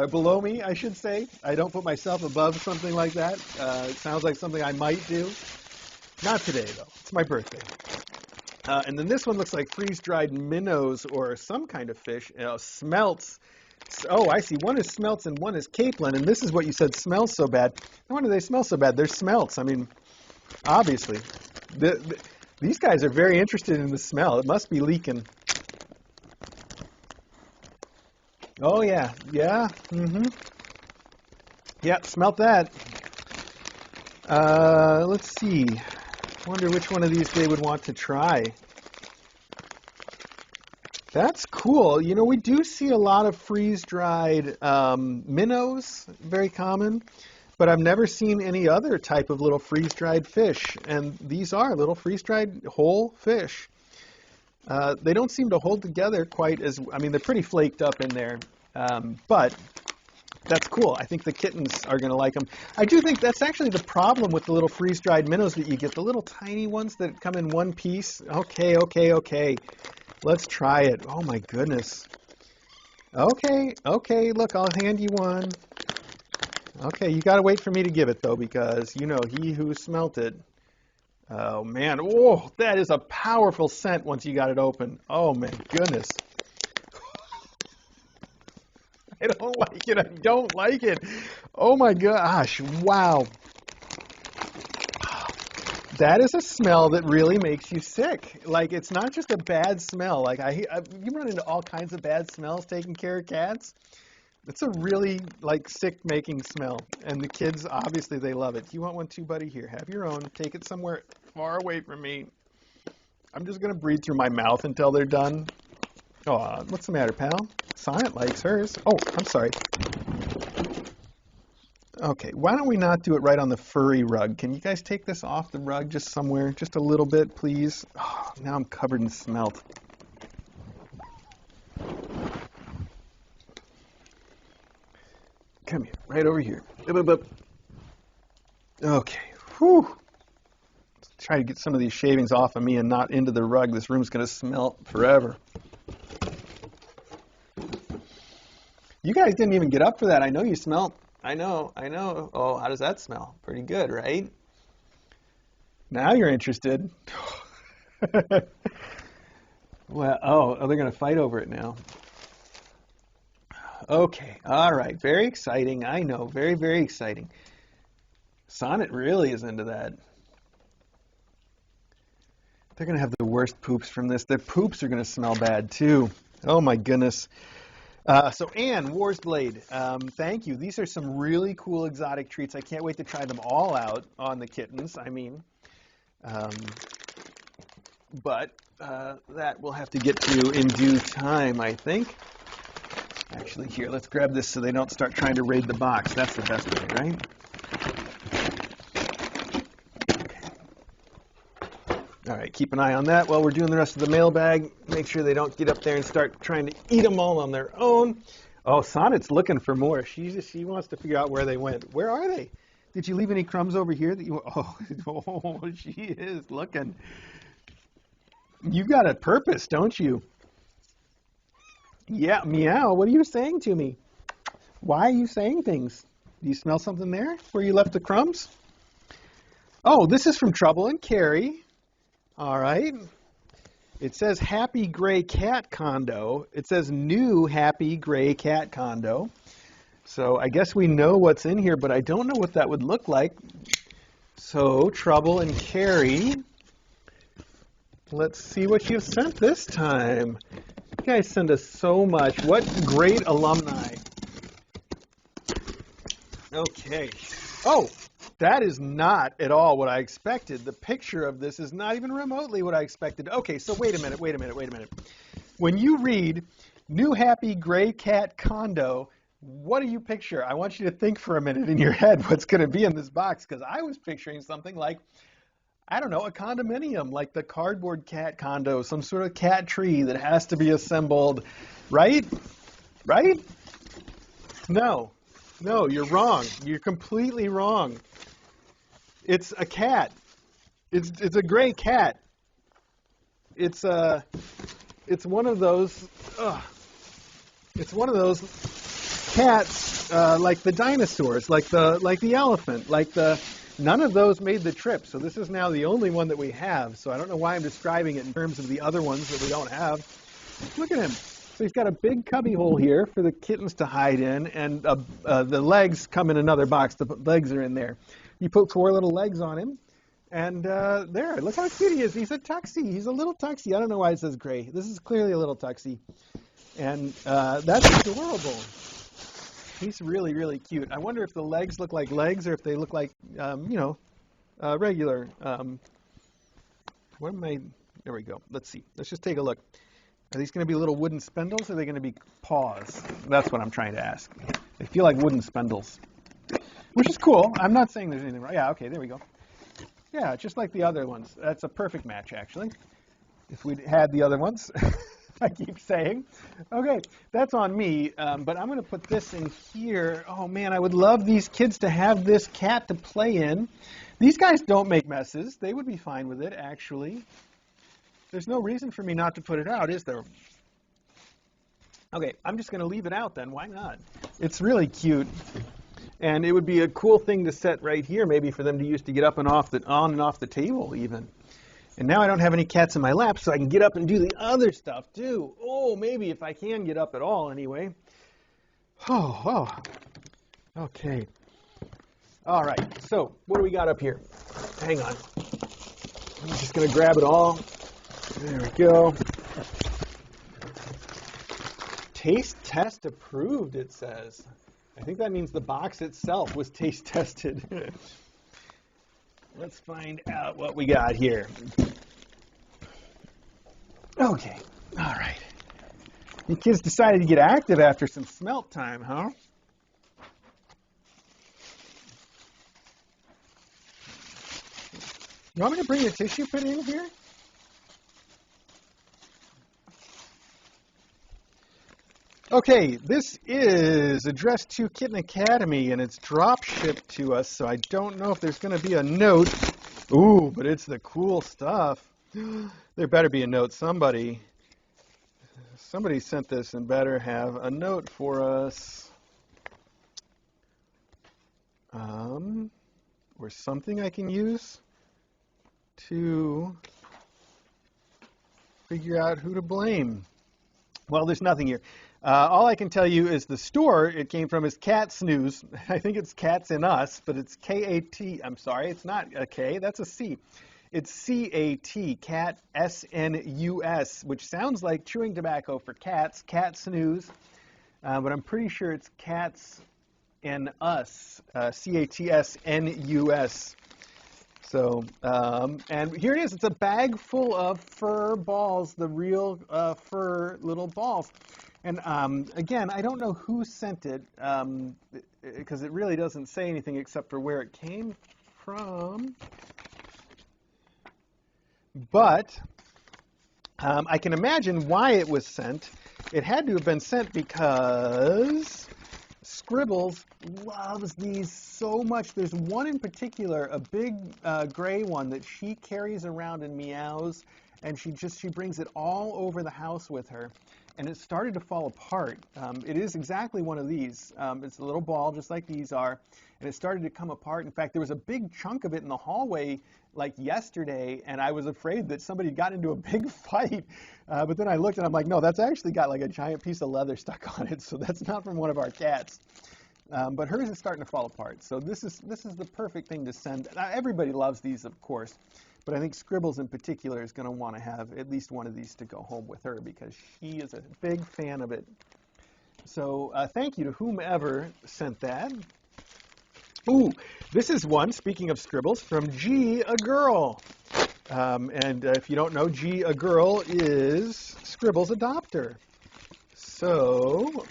below me, I should say. I don't put myself above something like that. It sounds like something I might do. Not today, though. It's my birthday. And then this one looks like freeze-dried minnows or some kind of fish. Smelts. Oh, I see. One is smelts and one is capelin. And this is what you said smells so bad. No wonder they smell so bad. They're smelts. I mean, obviously. These guys are very interested in the smell. It must be leaking. Oh, yeah. Yeah. Mm-hmm. Yeah, smelt that. Let's see. Wonder which one of these they would want to try. That's cool. You know, we do see a lot of freeze-dried minnows, very common, but I've never seen any other type of little freeze-dried fish, and these are little freeze-dried whole fish. They don't seem to hold together quite as, I mean, they're pretty flaked up in there, but that's cool. I think the kittens are going to like them. I do think that's actually the problem with the little freeze-dried minnows that you get, the little tiny ones that come in one piece. Okay, okay, okay. Let's try it. Oh, my goodness. Okay, okay, look, I'll hand you one. Okay, you got to wait for me to give it, though, because, you know, he who smelt it. Oh, man. Oh, that is a powerful scent once you got it open. Oh, my goodness. I don't like it. I don't like it. Oh, my gosh. Wow. That is a smell that really makes you sick. Like, it's not just a bad smell. Like, you run into all kinds of bad smells taking care of cats. It's a really, like, sick-making smell. And the kids, obviously, they love it. You want one too, buddy? Here, have your own. Take it somewhere far away from me. I'm just going to breathe through my mouth until they're done. Oh, what's the matter, pal? Sonnet likes hers. Oh, I'm sorry. Okay, why don't we not do it right on the furry rug? Can you guys take this off the rug just somewhere? Just a little bit, please. Oh, now I'm covered in smelt. Come here, right over here. Okay, whew. Let's try to get some of these shavings off of me and not into the rug. This room's going to smell forever. You guys didn't even get up for that. I know you smelled. I know. Oh, how does that smell? Pretty good, right? Now you're interested. Well, they're going to fight over it now. Okay, all right. Very exciting. I know. Very, very exciting. Sonnet really is into that. They're going to have the worst poops from this. Their poops are going to smell bad, too. Oh, my goodness. So Anne, warsblade, thank you. These are some really cool exotic treats. I can't wait to try them all out on the kittens. I mean, but that we'll have to get to in due time, I think. Actually, here, let's grab this so they don't start trying to raid the box. That's the best way, right? All right, keep an eye on that while we're doing the rest of the mailbag. Make sure they don't get up there and start trying to eat them all on their own. Oh, Sonnet's looking for more. She wants to figure out where they went. Where are they? Did you leave any crumbs over here that you? Oh, she is looking. You got a purpose, don't you? Yeah, meow. What are you saying to me? Why are you saying things? Do you smell something there where you left the crumbs? Oh, this is from Trouble and Cary. All right. It says Happy Gray Cat Condo. It says New Happy Gray Cat Condo. So I guess we know what's in here, but I don't know what that would look like. So Trouble and Cary, let's see what you've sent this time. You guys send us so much. What great alumni. Okay. Oh, that is not at all what I expected. The picture of this is not even remotely what I expected. Okay, so wait a minute. When you read New Happy Gray Cat Condo, what do you picture? I want you to think for a minute in your head what's going to be in this box, because I was picturing something like, I don't know, a condominium, like the cardboard cat condo, some sort of cat tree that has to be assembled, right? Right? No, you're wrong. You're completely wrong. It's a cat. It's a gray cat. It's one of those. It's one of those cats, like the dinosaurs, like the elephant, none of those made the trip. So this is now the only one that we have. So I don't know why I'm describing it in terms of the other ones that we don't have. Look at him. So he's got a big cubby hole here for the kittens to hide in, and the legs come in another box. The legs are in there. You put 4 little legs on him, and there. Look how cute he is. He's a tuxie. He's a little tuxie. I don't know why it says gray. This is clearly a little tuxie. And that's adorable. He's really, really cute. I wonder if the legs look like legs or if they look like, regular. What am I? There we go. Let's see. Let's just take a look. Are these going to be little wooden spindles or are they going to be paws? That's what I'm trying to ask. They feel like wooden spindles, which is cool. I'm not saying there's anything wrong. Yeah, okay, there we go. Yeah, just like the other ones. That's a perfect match, actually, if we'd had the other ones. I keep saying. Okay, that's on me, but I'm going to put this in here. Oh, man, I would love these kids to have this cat to play in. These guys don't make messes. They would be fine with it, actually. There's no reason for me not to put it out, is there? Okay, I'm just going to leave it out then. Why not? It's really cute. And it would be a cool thing to set right here, maybe for them to use to get up and off on and off the table, even. And now I don't have any cats in my lap, so I can get up and do the other stuff, too. Oh, maybe if I can get up at all, anyway. Oh. Okay. All right, so what do we got up here? Hang on. I'm just going to grab it all. There we go. Taste test approved, it says. I think that means the box itself was taste tested. Let's find out what we got here. Okay, all right. You kids decided to get active after some smelt time, huh? You want me to bring the tissue put in here? Okay, this is addressed to Kitten Academy, and it's drop shipped to us, so I don't know if there's going to be a note. Ooh, but it's the cool stuff. There better be a note. Somebody sent this and better have a note for us. Or something I can use to figure out who to blame. Well, there's nothing here. All I can tell you is the store it came from is Cat Snooze. I think it's Cats in Us, but it's K-A-T. I'm sorry, it's not a K. That's a C. It's C-A-T, Cat S-N-U-S, which sounds like chewing tobacco for cats, Cat Snooze. But I'm pretty sure it's Cats in Us, C-A-T-S-N-U-S. So, and here it is. It's a bag full of fur balls, the real fur little balls. And again, I don't know who sent it because it really doesn't say anything except for where it came from. But I can imagine why it was sent. It had to have been sent because Scribbles loves these so much. There's one in particular, a big gray one that she carries around and meows, and she brings it all over the house with her. And it started to fall apart. It is exactly one of these. It's a little ball just like these are, and it started to come apart. In fact, there was a big chunk of it in the hallway like yesterday, and I was afraid that somebody got into a big fight. But then I looked and I'm like, no, that's actually got like a giant piece of leather stuck on it, so that's not from one of our cats. but hers is starting to fall apart. So this is the perfect thing to send. Now, everybody loves these, of course, but I think Scribbles in particular is going to want to have at least one of these to go home with her because she is a big fan of it. So thank you to whomever sent that. Ooh, this is one, speaking of Scribbles, from GAgirl. And if you don't know, GAgirl is Scribbles' adopter. So,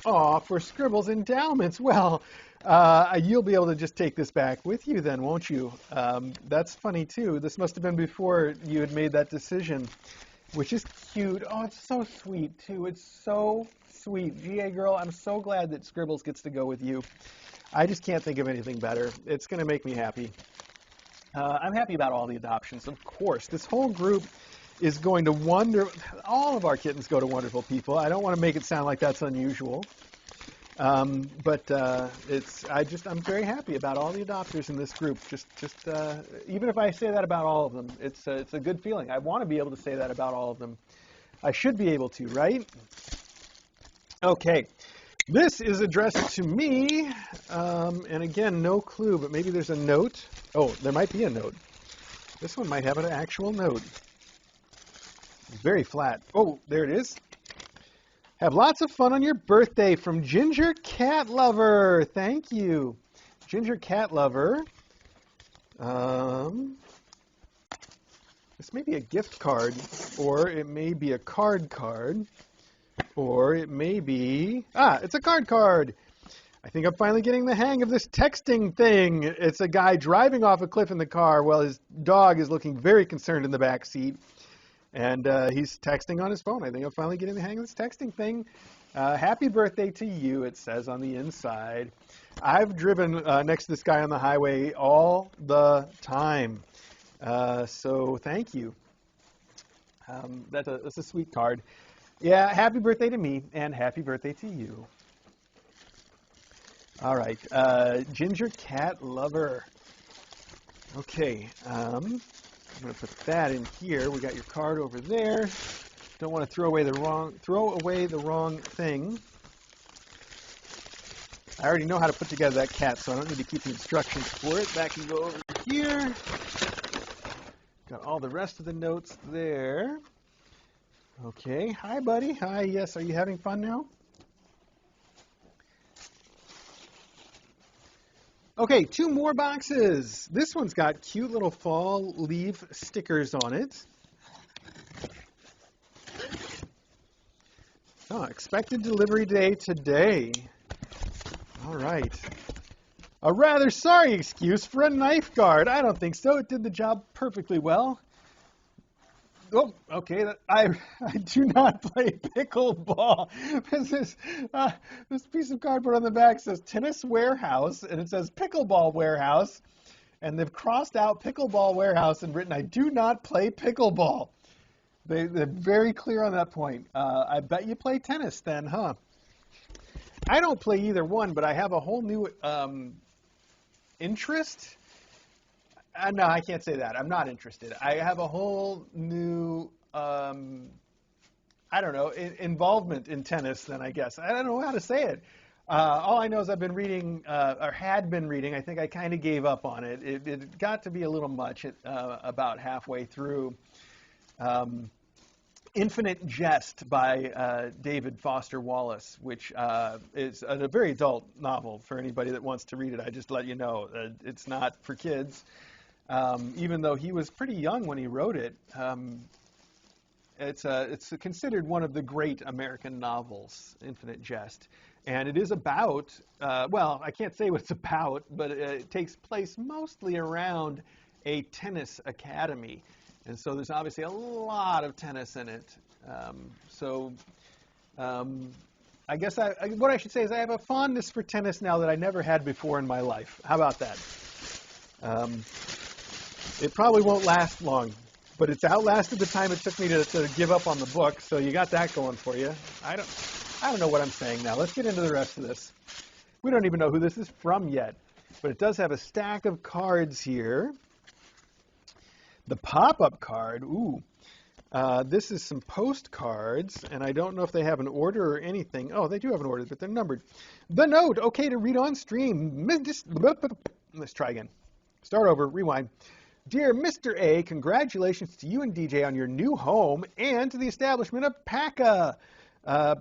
for Scribbles endowments, well, you'll be able to just take this back with you then, won't you? That's funny, too. This must have been before you had made that decision, which is cute. Oh, it's so sweet, too. It's so sweet. GAgirl, I'm so glad that Scribbles gets to go with you. I just can't think of anything better. It's going to make me happy. I'm happy about all the adoptions, of course. This whole group is going to all of our kittens go to wonderful people. I don't want to make it sound like that's unusual. But I'm very happy about all the adopters in this group. Even if I say that about all of them, it's a good feeling. I want to be able to say that about all of them. I should be able to, right? Okay. This is addressed to me, and again, no clue, but maybe there's a note. Oh, there might be a note. This one might have an actual note. It's very flat. Oh, there it is. Have lots of fun on your birthday from Ginger Cat Lover. Thank you. Ginger Cat Lover. This may be a gift card, or it may be a card. Or it may be, it's a card. I think I'm finally getting the hang of this texting thing. It's a guy driving off a cliff in the car while his dog is looking very concerned in the back seat. And he's texting on his phone. I think I'm finally getting the hang of this texting thing. Happy birthday to you, it says on the inside. I've driven next to this guy on the highway all the time. So thank you. That's a sweet card. Yeah, happy birthday to me, and happy birthday to you. All right, Ginger Cat Lover. Okay, I'm going to put that in here. We got your card over there. Don't want to throw away the wrong thing. I already know how to put together that cat, so I don't need to keep the instructions for it. That can go over here. Got all the rest of the notes there. Okay, hi buddy. Hi, yes, are you having fun now? Okay, 2 more boxes. This one's got cute little fall leaf stickers on it. Oh, expected delivery day today. All right. A rather sorry excuse for a knife guard. I don't think so. It did the job perfectly well. Oh, okay. I do not play pickleball. This piece of cardboard on the back says tennis warehouse, and it says pickleball warehouse, and they've crossed out pickleball warehouse and written, I do not play pickleball. They're very clear on that point. I bet you play tennis then, huh? I don't play either one, but I have a whole new interest. No, I can't say that. I'm not interested. I have a whole new, involvement in tennis then, I guess. I don't know how to say it. All I know is I've been reading, or had been reading, I think I kind of gave up on it. It got to be a little much about halfway through. Infinite Jest by David Foster Wallace, which is a very adult novel for anybody that wants to read it. I just let you know it's not for kids. Even though he was pretty young when he wrote it, it's considered one of the great American novels, Infinite Jest. And it is about, well, I can't say what it's about, but it takes place mostly around a tennis academy. And so there's obviously a lot of tennis in it. I guess what I should say is I have a fondness for tennis now that I never had before in my life. How about that? It probably won't last long, but it's outlasted the time it took me to give up on the book, so you got that going for you. I don't know what I'm saying now. Let's get into the rest of this. We don't even know who this is from yet, but it does have a stack of cards here. The pop-up card, ooh. This is some postcards, and I don't know if they have an order or anything. Oh, they do have an order, but they're numbered. The note, okay to read on stream. Let's try again. Start over, rewind. Dear Mr. A, congratulations to you and DJ on your new home and to the establishment of PACA.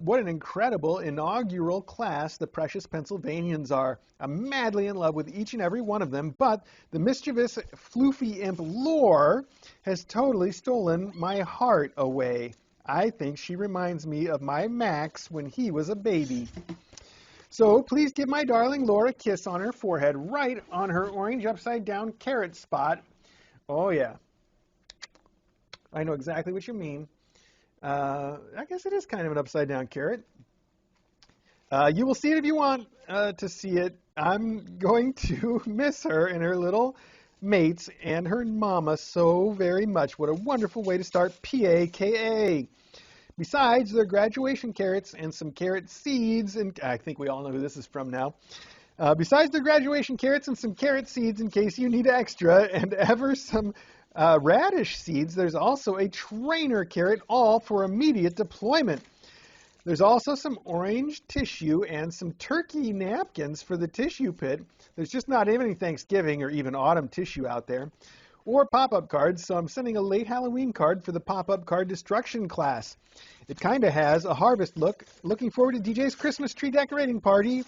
What an incredible inaugural class the precious Pennsylvanians are. I'm madly in love with each and every one of them, but the mischievous floofy imp Lore has totally stolen my heart away. I think she reminds me of my Max when he was a baby. So please give my darling Lore a kiss on her forehead, right on her orange upside-down carrot spot. Oh, yeah. I know exactly what you mean. I guess it is kind of an upside-down carrot. You will see it if you want to see it. I'm going to miss her and her little mates and her mama so very much. What a wonderful way to start PAKA. Besides, their graduation carrots and some carrot seeds, and I think we all know who this is from now. Besides their graduation carrots and some carrot seeds in case you need extra, and ever some radish seeds, there's also a trainer carrot, all for immediate deployment. There's also some orange tissue and some turkey napkins for the tissue pit. There's just not any Thanksgiving or even autumn tissue out there. Or pop-up cards, so I'm sending a late Halloween card for the pop-up card destruction class. It kind of has a harvest look. Looking forward to DJ's Christmas tree decorating party.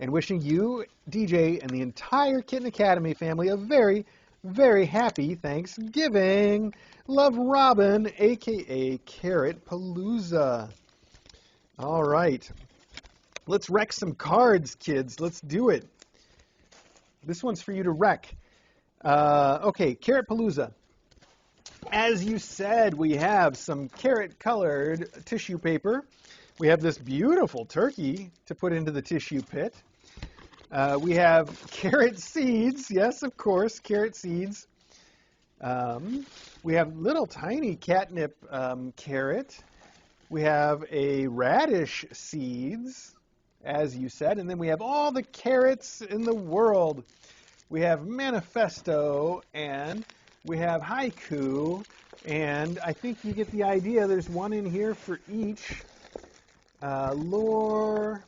And wishing you, DJ, and the entire Kitten Academy family a very, very happy Thanksgiving. Love, Robin, a.k.a. Carrotpalooza. All right. Let's wreck some cards, kids. Let's do it. This one's for you to wreck. Okay, Carrotpalooza. As you said, we have some carrot-colored tissue paper. We have this beautiful turkey to put into the tissue pit. We have carrot seeds. Yes, of course, carrot seeds. We have little tiny catnip carrot. We have a radish seeds, as you said. And then we have all the carrots in the world. We have manifesto, and we have haiku. And I think you get the idea. There's one in here for each. Lore.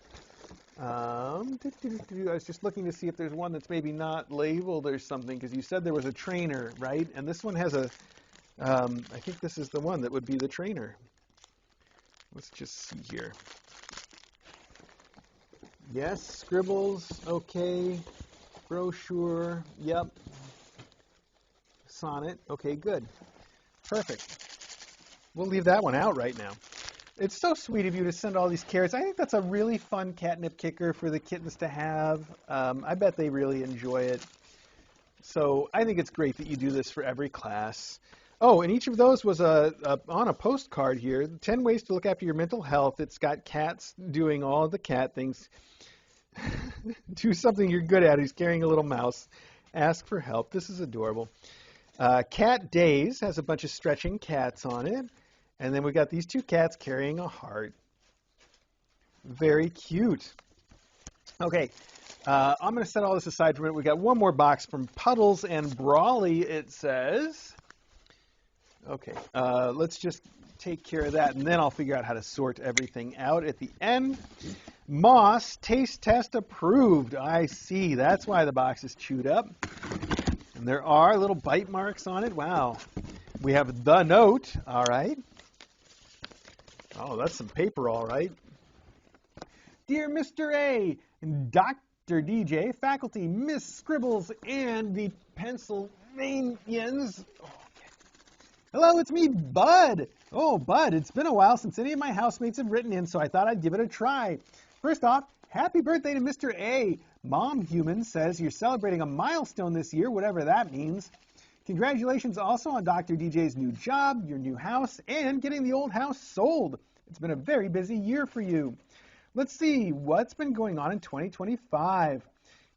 I was just looking to see if there's one that's maybe not labeled or something, because you said there was a trainer, right? And this one has a, I think this is the one that would be the trainer. Let's just see here. Yes, scribbles, okay. Brochure, yep. Sonnet, okay, good. Perfect. We'll leave that one out right now. It's so sweet of you to send all these carrots. I think that's a really fun catnip kicker for the kittens to have. I bet they really enjoy it. So I think it's great that you do this for every class. Oh, and each of those was on a postcard here. 10 ways to look after your mental health. It's got cats doing all the cat things. Do something you're good at. He's carrying a little mouse. Ask for help. This is adorable. Cat Days has a bunch of stretching cats on it. And then we got these two cats carrying a heart. Very cute. Okay, I'm going to set all this aside for a minute. We got one more box from Puddles and Brawly, it says. Okay, let's just take care of that, and then I'll figure out how to sort everything out at the end. Moss, taste test approved. I see. That's why the box is chewed up. And there are little bite marks on it. Wow. We have the note. All right. Oh, that's some paper, all right. Dear Mr. A, Dr. DJ, faculty, Miss Scribbles, and the Pennsylvanians. Oh, okay. Hello, it's me, Bud. Oh, Bud, it's been a while since any of my housemates have written in, so I thought I'd give it a try. First off, happy birthday to Mr. A. Mom Human says you're celebrating a milestone this year, whatever that means. Congratulations also on Dr. DJ's new job, your new house, and getting the old house sold. It's been a very busy year for you. Let's see, what's been going on in 2025?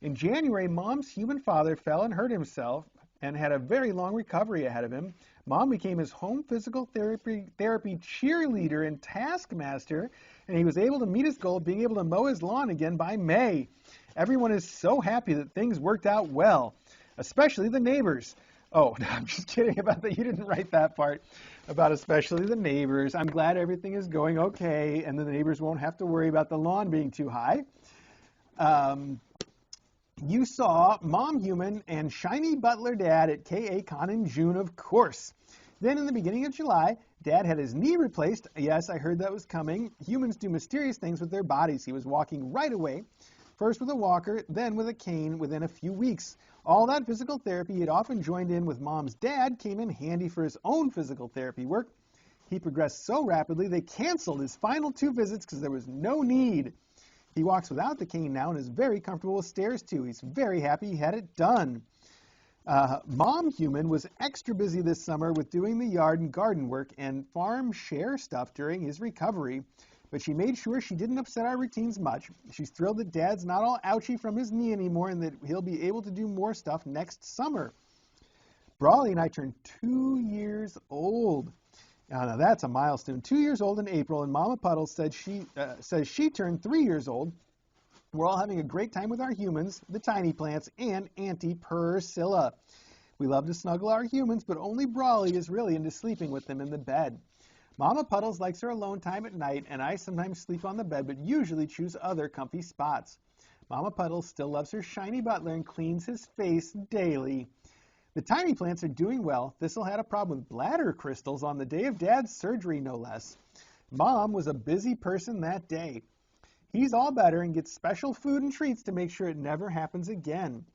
In January, Mom's human father fell and hurt himself and had a very long recovery ahead of him. Mom became his home physical therapy cheerleader and taskmaster, and he was able to meet his goal of being able to mow his lawn again by May. Everyone is so happy that things worked out well, especially the neighbors. Oh, no, I'm just kidding about that. You didn't write that part about especially the neighbors. I'm glad everything is going okay and the neighbors won't have to worry about the lawn being too high. Um, you saw Mom Human and Shiny Butler Dad at KA-Con in June, of course. Then in the beginning of July, Dad had his knee replaced. Yes, I heard that was coming. Humans do mysterious things with their bodies. He was walking right away, first with a walker, then with a cane within a few weeks. All that physical therapy he had often joined in with Mom's dad came in handy for his own physical therapy work. He progressed so rapidly they canceled his final 2 visits because there was no need. He walks without the cane now and is very comfortable with stairs too. He's very happy he had it done. Mom Human was extra busy this summer with doing the yard and garden work and farm share stuff during his recovery, but she made sure she didn't upset our routines much. She's thrilled that Dad's not all ouchy from his knee anymore and that he'll be able to do more stuff next summer. Brawley and I turned 2 years old. Now that's a milestone. 2 years old in April, and Mama Puddle says she turned 3 years old. We're all having a great time with our humans, the Tinyplants, and Auntie Priscilla. We love to snuggle our humans, but only Brawley is really into sleeping with them in the bed. Mama Puddles likes her alone time at night, and I sometimes sleep on the bed, but usually choose other comfy spots. Mama Puddles still loves her shiny butler and cleans his face daily. The Tinyplants are doing well. Thistle had a problem with bladder crystals on the day of Dad's surgery, no less. Mom was a busy person that day. He's all better and gets special food and treats to make sure it never happens again.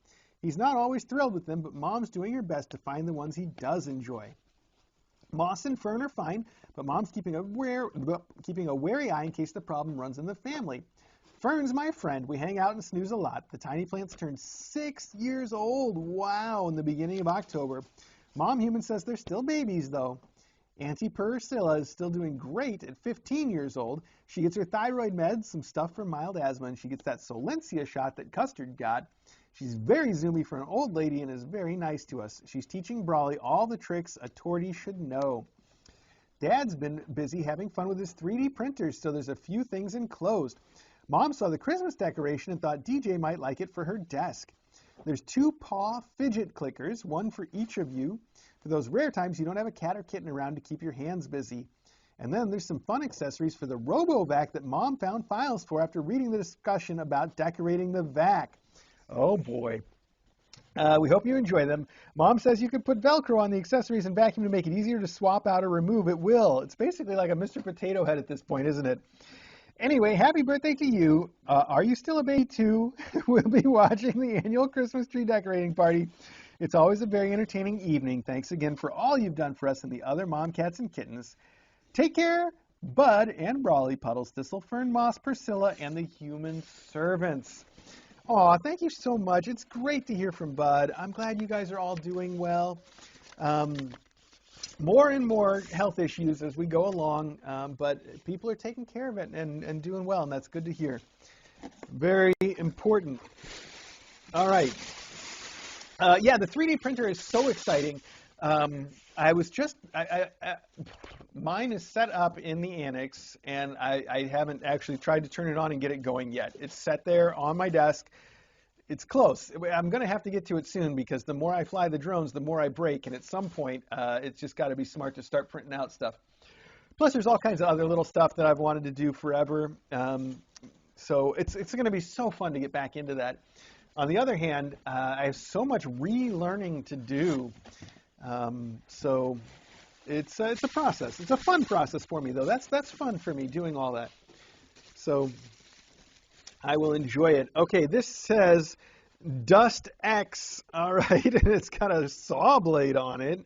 He's not always thrilled with them, but Mom's doing her best to find the ones he does enjoy. Moss and Fern are fine, but Mom's keeping a wary eye in case the problem runs in the family. Fern's my friend. We hang out and snooze a lot. The Tinyplants turned 6 years old. Wow, in the beginning of October. Mom Human says they're still babies, though. Auntie Priscilla is still doing great at 15 years old. She gets her thyroid meds, some stuff for mild asthma, and she gets that Solensia shot that Custard got. She's very zoomy for an old lady and is very nice to us. She's teaching Brawley all the tricks a tortie should know. Dad's been busy having fun with his 3D printers, so there's a few things enclosed. Mom saw the Christmas decoration and thought DJ might like it for her desk. There's 2 paw fidget clickers, one for each of you, for those rare times you don't have a cat or kitten around to keep your hands busy. And then there's some fun accessories for the RoboVac that Mom found files for after reading the discussion about decorating the vac. Oh boy. We hope you enjoy them. Mom says you could put Velcro on the accessories and vacuum to make it easier to swap out or remove. It will. It's basically like a Mr. Potato Head at this point, isn't it? Anyway, happy birthday to you. Are you still a baby too? We'll be watching the annual Christmas tree decorating party. It's always a very entertaining evening. Thanks again for all you've done for us and the other Momcats and Kittens. Take care, Bud and Brawley, Puddles, Thistle, Fern, Moss, Priscilla, and the human servants. Aw, thank you so much. It's great to hear from Bud. I'm glad you guys are all doing well. More and more health issues as we go along, but people are taking care of it and doing well, and that's good to hear. Very important. All right. Yeah, the 3D printer is so exciting. Mine is set up in the annex, and I haven't actually tried to turn it on and get it going yet. It's set there on my desk. It's close. I'm going to have to get to it soon because the more I fly the drones, the more I break, and at some point, it's just got to be smart to start printing out stuff. Plus, there's all kinds of other little stuff that I've wanted to do forever. So it's going to be so fun to get back into that. On the other hand, I have so much relearning to do. So it's a process. It's a fun process for me, though. That's fun for me, doing all that. So I will enjoy it. Okay, this says Dust X. All right, and it's got a saw blade on it.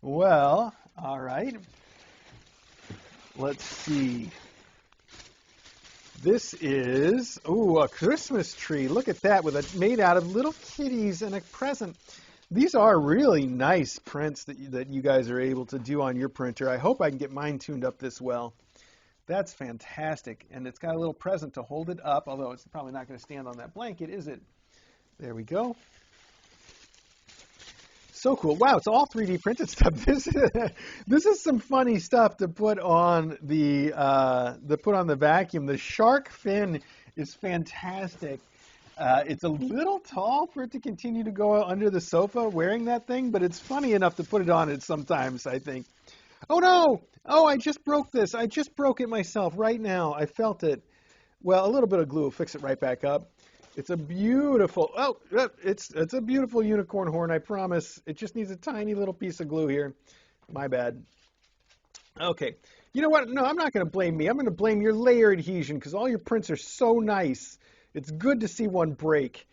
Well, all right. Let's see. This is, a Christmas tree. Look at that, made out of little kitties and a present. These are really nice prints that you guys are able to do on your printer. I hope I can get mine tuned up this well. That's fantastic. And it's got a little present to hold it up, although it's probably not going to stand on that blanket, is it? There we go. So cool. Wow, it's all 3D printed stuff. This is some funny stuff to put on the vacuum. The shark fin is fantastic. It's a little tall for it to continue to go under the sofa wearing that thing, but it's funny enough to put it on it sometimes, I think. Oh no! Oh, I just broke this. I just broke it myself right now. I felt it. Well, a little bit of glue will fix it right back up. It's a beautiful, oh, it's a beautiful unicorn horn, I promise. It just needs a tiny little piece of glue here. My bad. Okay. You know what? No, I'm not going to blame me. I'm going to blame your layer adhesion because all your prints are so nice. It's good to see one break.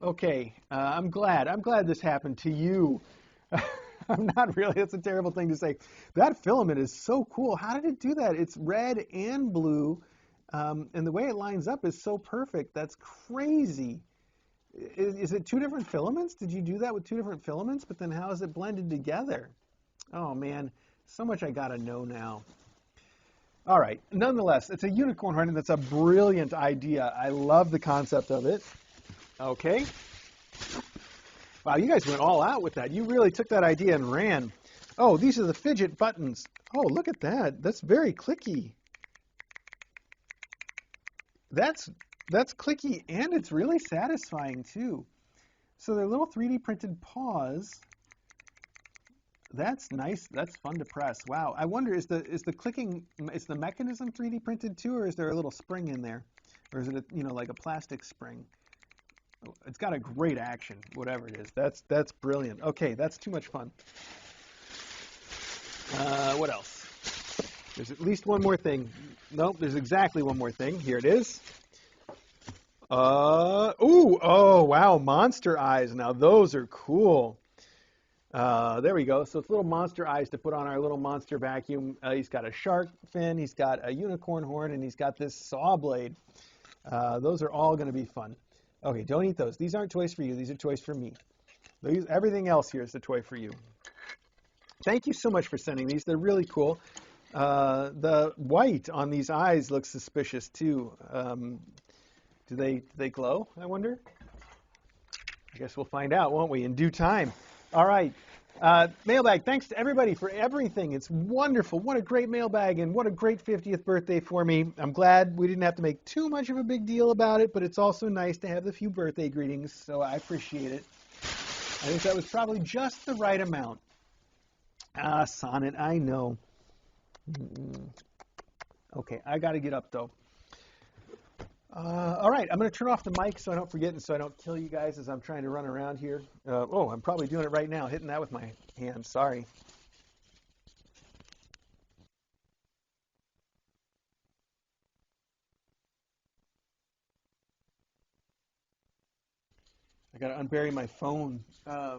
Okay. I'm glad. I'm glad this happened to you. I'm not really. That's a terrible thing to say. That filament is so cool. How did it do that? It's red and blue. And the way it lines up is so perfect. That's crazy. Is it two different filaments? Did you do that with two different filaments? But then how is it blended together? Oh, man. So much I got to know now. All right. Nonetheless, it's a unicorn horn, and that's a brilliant idea. I love the concept of it. Okay. Wow, you guys went all out with that. You really took that idea and ran. Oh, these are the fidget buttons. Oh, look at that. That's very clicky. That's clicky, and it's really satisfying, too. So they're little 3D printed paws. That's nice. That's fun to press. Wow. I wonder, is the clicking, is the mechanism 3D printed, too, or is there a little spring in there? Or is it, like a plastic spring? It's got a great action, whatever it is. That's brilliant. Okay, that's too much fun. What else? There's at least one more thing. Nope, there's exactly one more thing. Here it is. Oh, wow, monster eyes. Now, those are cool. There we go. So it's little monster eyes to put on our little monster vacuum. He's got a shark fin, he's got a unicorn horn, and he's got this saw blade. Those are all going to be fun. Okay, don't eat those. These aren't toys for you. These are toys for me. Everything else here is a toy for you. Thank you so much for sending these. They're really cool. The white on these eyes looks suspicious, too. Do they glow, I wonder? I guess we'll find out, won't we, in due time. All right. Mailbag, thanks to everybody for everything. It's wonderful. What a great mailbag, and what a great 50th birthday for me. I'm glad we didn't have to make too much of a big deal about it, but it's also nice to have the few birthday greetings, so I appreciate it. I think that was probably just the right amount. Ah, Sonnet, I know. Okay, I got to get up, though. All right, I'm going to turn off the mic so I don't forget and so I don't kill you guys as I'm trying to run around here. Oh, I'm probably doing it right now, hitting that with my hand. Sorry. I got to unbury my phone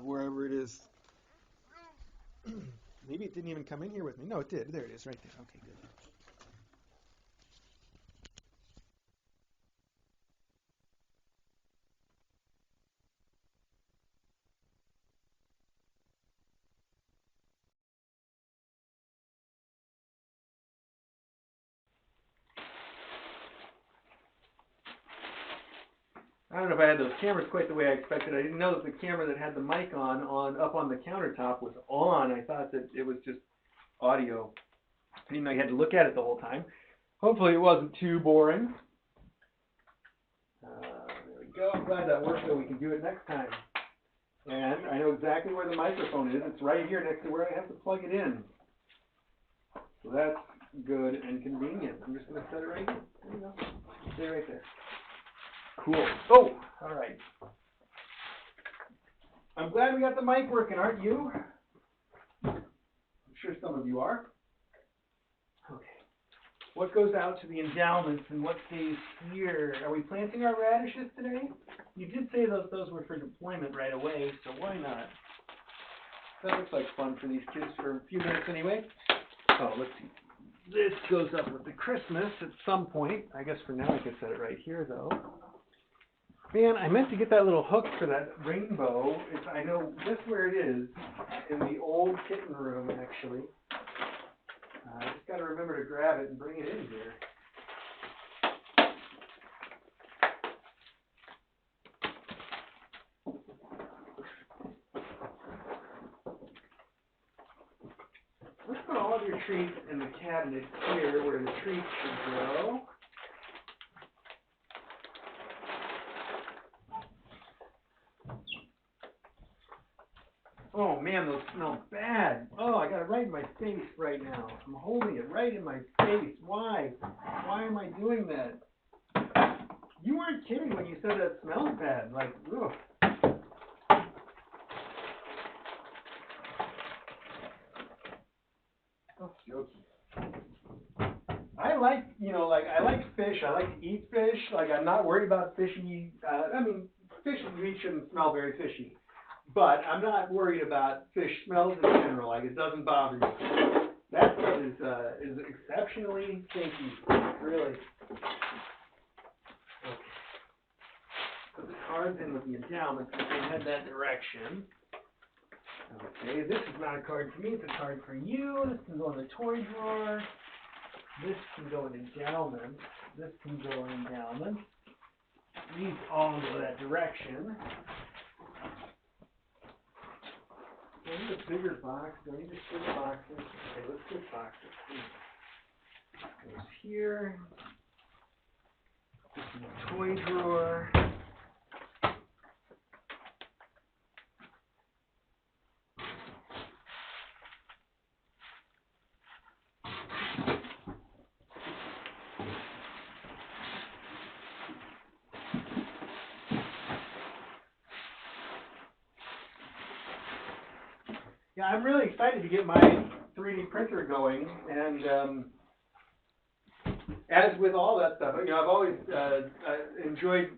wherever it is. Maybe it didn't even come in here with me. No, it did. There it is, right there. Okay, good. I don't know if I had those cameras quite the way I expected. I didn't know that the camera that had the mic on up on the countertop was on. I thought that it was just audio. I didn't know you had to look at it the whole time. Hopefully it wasn't too boring. There we go. I'm glad that worked so we can do it next time. And I know exactly where the microphone is. It's right here next to where I have to plug it in. So that's good and convenient. I'm just going to set it right here. There you go. Stay right there. Cool. Oh, all right. I'm glad we got the mic working, aren't you? I'm sure some of you are. Okay. What goes out to the endowments and what stays here? Are we planting our radishes today? You did say those were for deployment right away, so why not? That looks like fun for these kids for a few minutes anyway. Oh, let's see. This goes up with the Christmas at some point. I guess for now I could set it right here, though. Man, I meant to get that little hook for that rainbow. I know just where it is, in the old kitten room, actually. I just got to remember to grab it and bring it in here. Let's put all of your treats in the cabinet here where the treats should go. Oh man, those smell bad. Oh, I got it right in my face right now. I'm holding it right in my face. Why? Why am I doing that? You weren't kidding when you said that smells bad. Like, ugh. Oh, jokey. I like, I like fish. I like to eat fish. Like, I'm not worried about fishy. Fish and meat shouldn't smell very fishy. But I'm not worried about fish smells in general. Like, it doesn't bother me. That stuff is exceptionally stinky. Really. Okay. Put the cards in with the endowment so we can head that direction. Okay, this is not a card for me, it's a card for you. This can go in the toy drawer. This can go in endowment. This can go in endowment. These all go that direction. Do I need a bigger box? Do I need to split boxes? Okay, let's split boxes. Goes here. This is the toy drawer. Yeah, I'm really excited to get my 3D printer going, and as with all that stuff, I've always enjoyed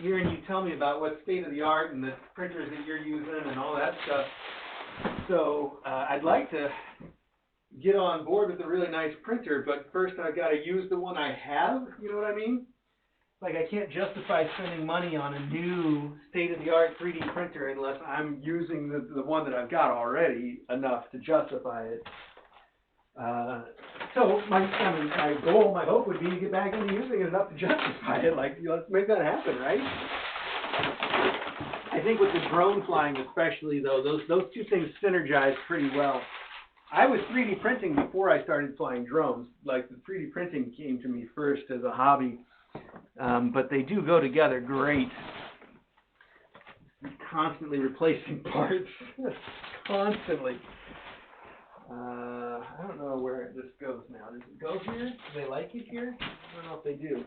hearing you tell me about what's state of the art and the printers that you're using and all that stuff. So I'd like to get on board with a really nice printer, but first I've got to use the one I have. You know what I mean? Like, I can't justify spending money on a new state-of-the-art 3D printer unless I'm using the one that I've got already enough to justify it. So my goal, my hope would be to get back into using it enough to justify it. Like, let's make that happen, right? I think with the drone flying especially, though, those two things synergize pretty well. I was 3D printing before I started flying drones. Like, the 3D printing came to me first as a hobby. But they do go together great. Constantly replacing parts. Constantly. I don't know where this goes now. Does it go here? Do they like it here? I don't know if they do.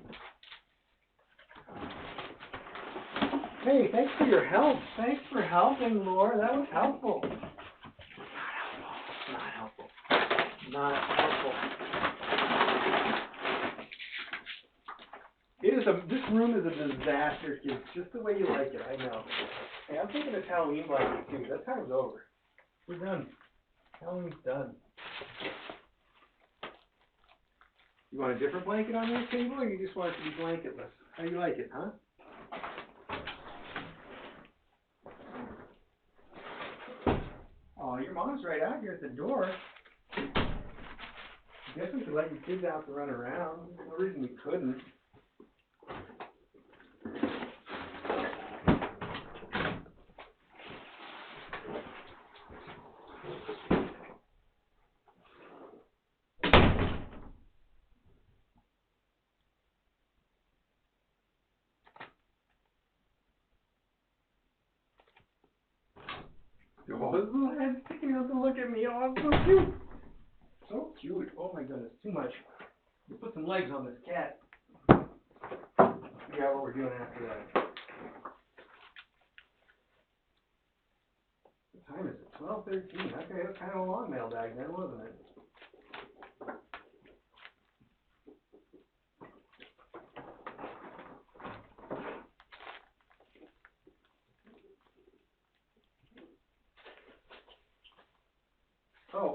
Hey, thanks for your help. Thanks for helping, Laura. That was helpful. Not helpful. Not helpful. This room is a disaster, kids. Just the way you like it, I know. Hey, I'm taking this Halloween blanket too. That time's over. We're done. Halloween's done. You want a different blanket on your table, or you just want it to be blanketless? How do you like it, huh? Oh, your mom's right out here at the door. I guess we could let your kids out to run around. There's no reason we couldn't. Oh, his little head's sticking out to look at me. Oh, it's so cute. So cute. Oh my goodness, too much. You put some legs on this cat. Figure out what we're doing after that. What time is it? 12:13. Okay, that's kind of a long mailbag then, wasn't it?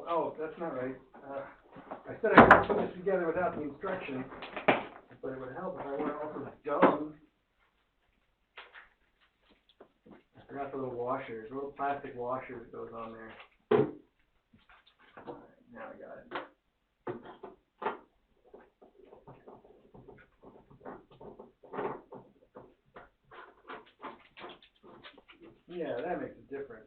Oh, that's not right. I said I could put this together without the instructions, but it would help if I weren't also dumb. I forgot the little washers, the little plastic washer that goes on there. All right, now I got it. Yeah, that makes a difference.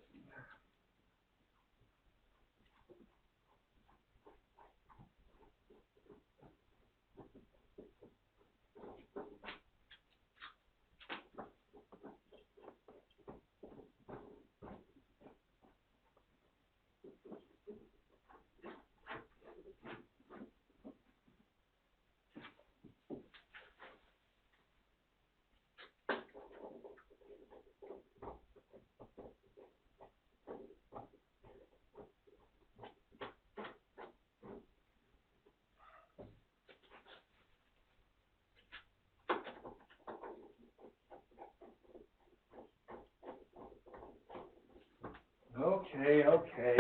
Okay, okay.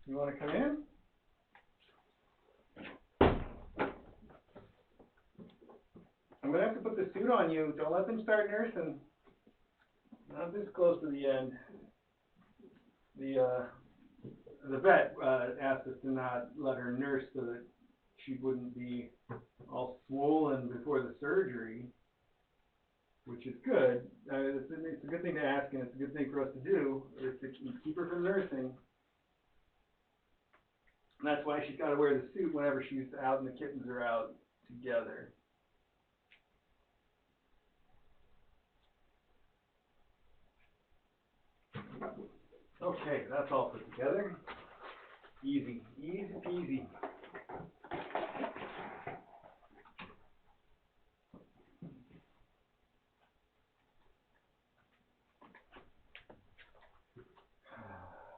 You want to come in? I'm going to have to put the suit on you. Don't let them start nursing. Not this close to the end. The vet asked us to not let her nurse so that she wouldn't be all swollen before the surgery, which is good. It's a good thing to ask, and it's a good thing for us to do, is to keep her from nursing. And that's why she's got to wear the suit whenever she's out and the kittens are out together. Okay, that's all put together. Easy, easy peasy.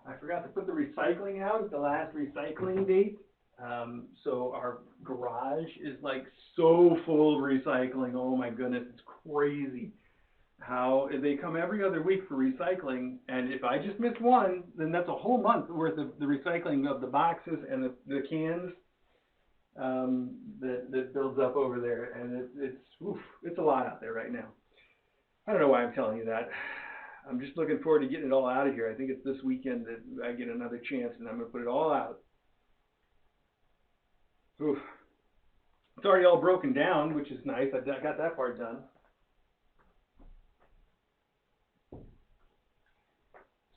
I forgot to put the recycling out, the last recycling date. So our garage is like so full of recycling. Oh my goodness, it's crazy. How they come every other week for recycling, and if I just miss one, then that's a whole month worth of the recycling of the boxes and the cans that builds up over there, and it's a lot out there right now. I don't know why I'm telling you that. I'm just looking forward to getting it all out of here. I think it's this weekend that I get another chance, and I'm going to put it all out. Oof. It's already all broken down, which is nice. I got that part done.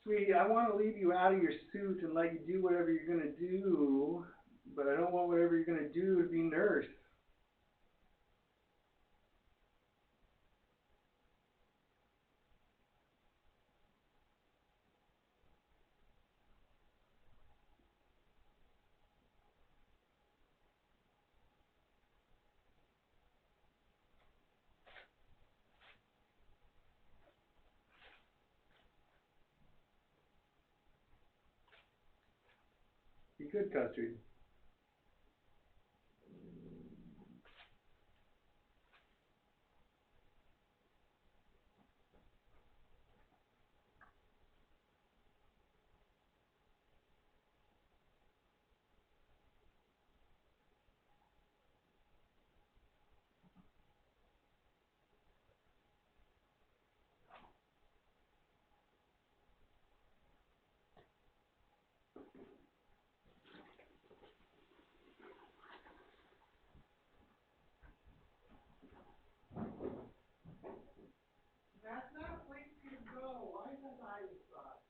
Sweetie, I want to leave you out of your suit and let you do whatever you're going to do, but I don't want whatever you're going to do to be nursed. Be good, Custard. That's not a place for you to go. Why is that an hiding spot?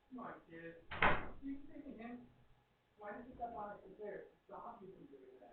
Come on, kid. You can take a hint. Why did you step on it there? Stop you from doing that.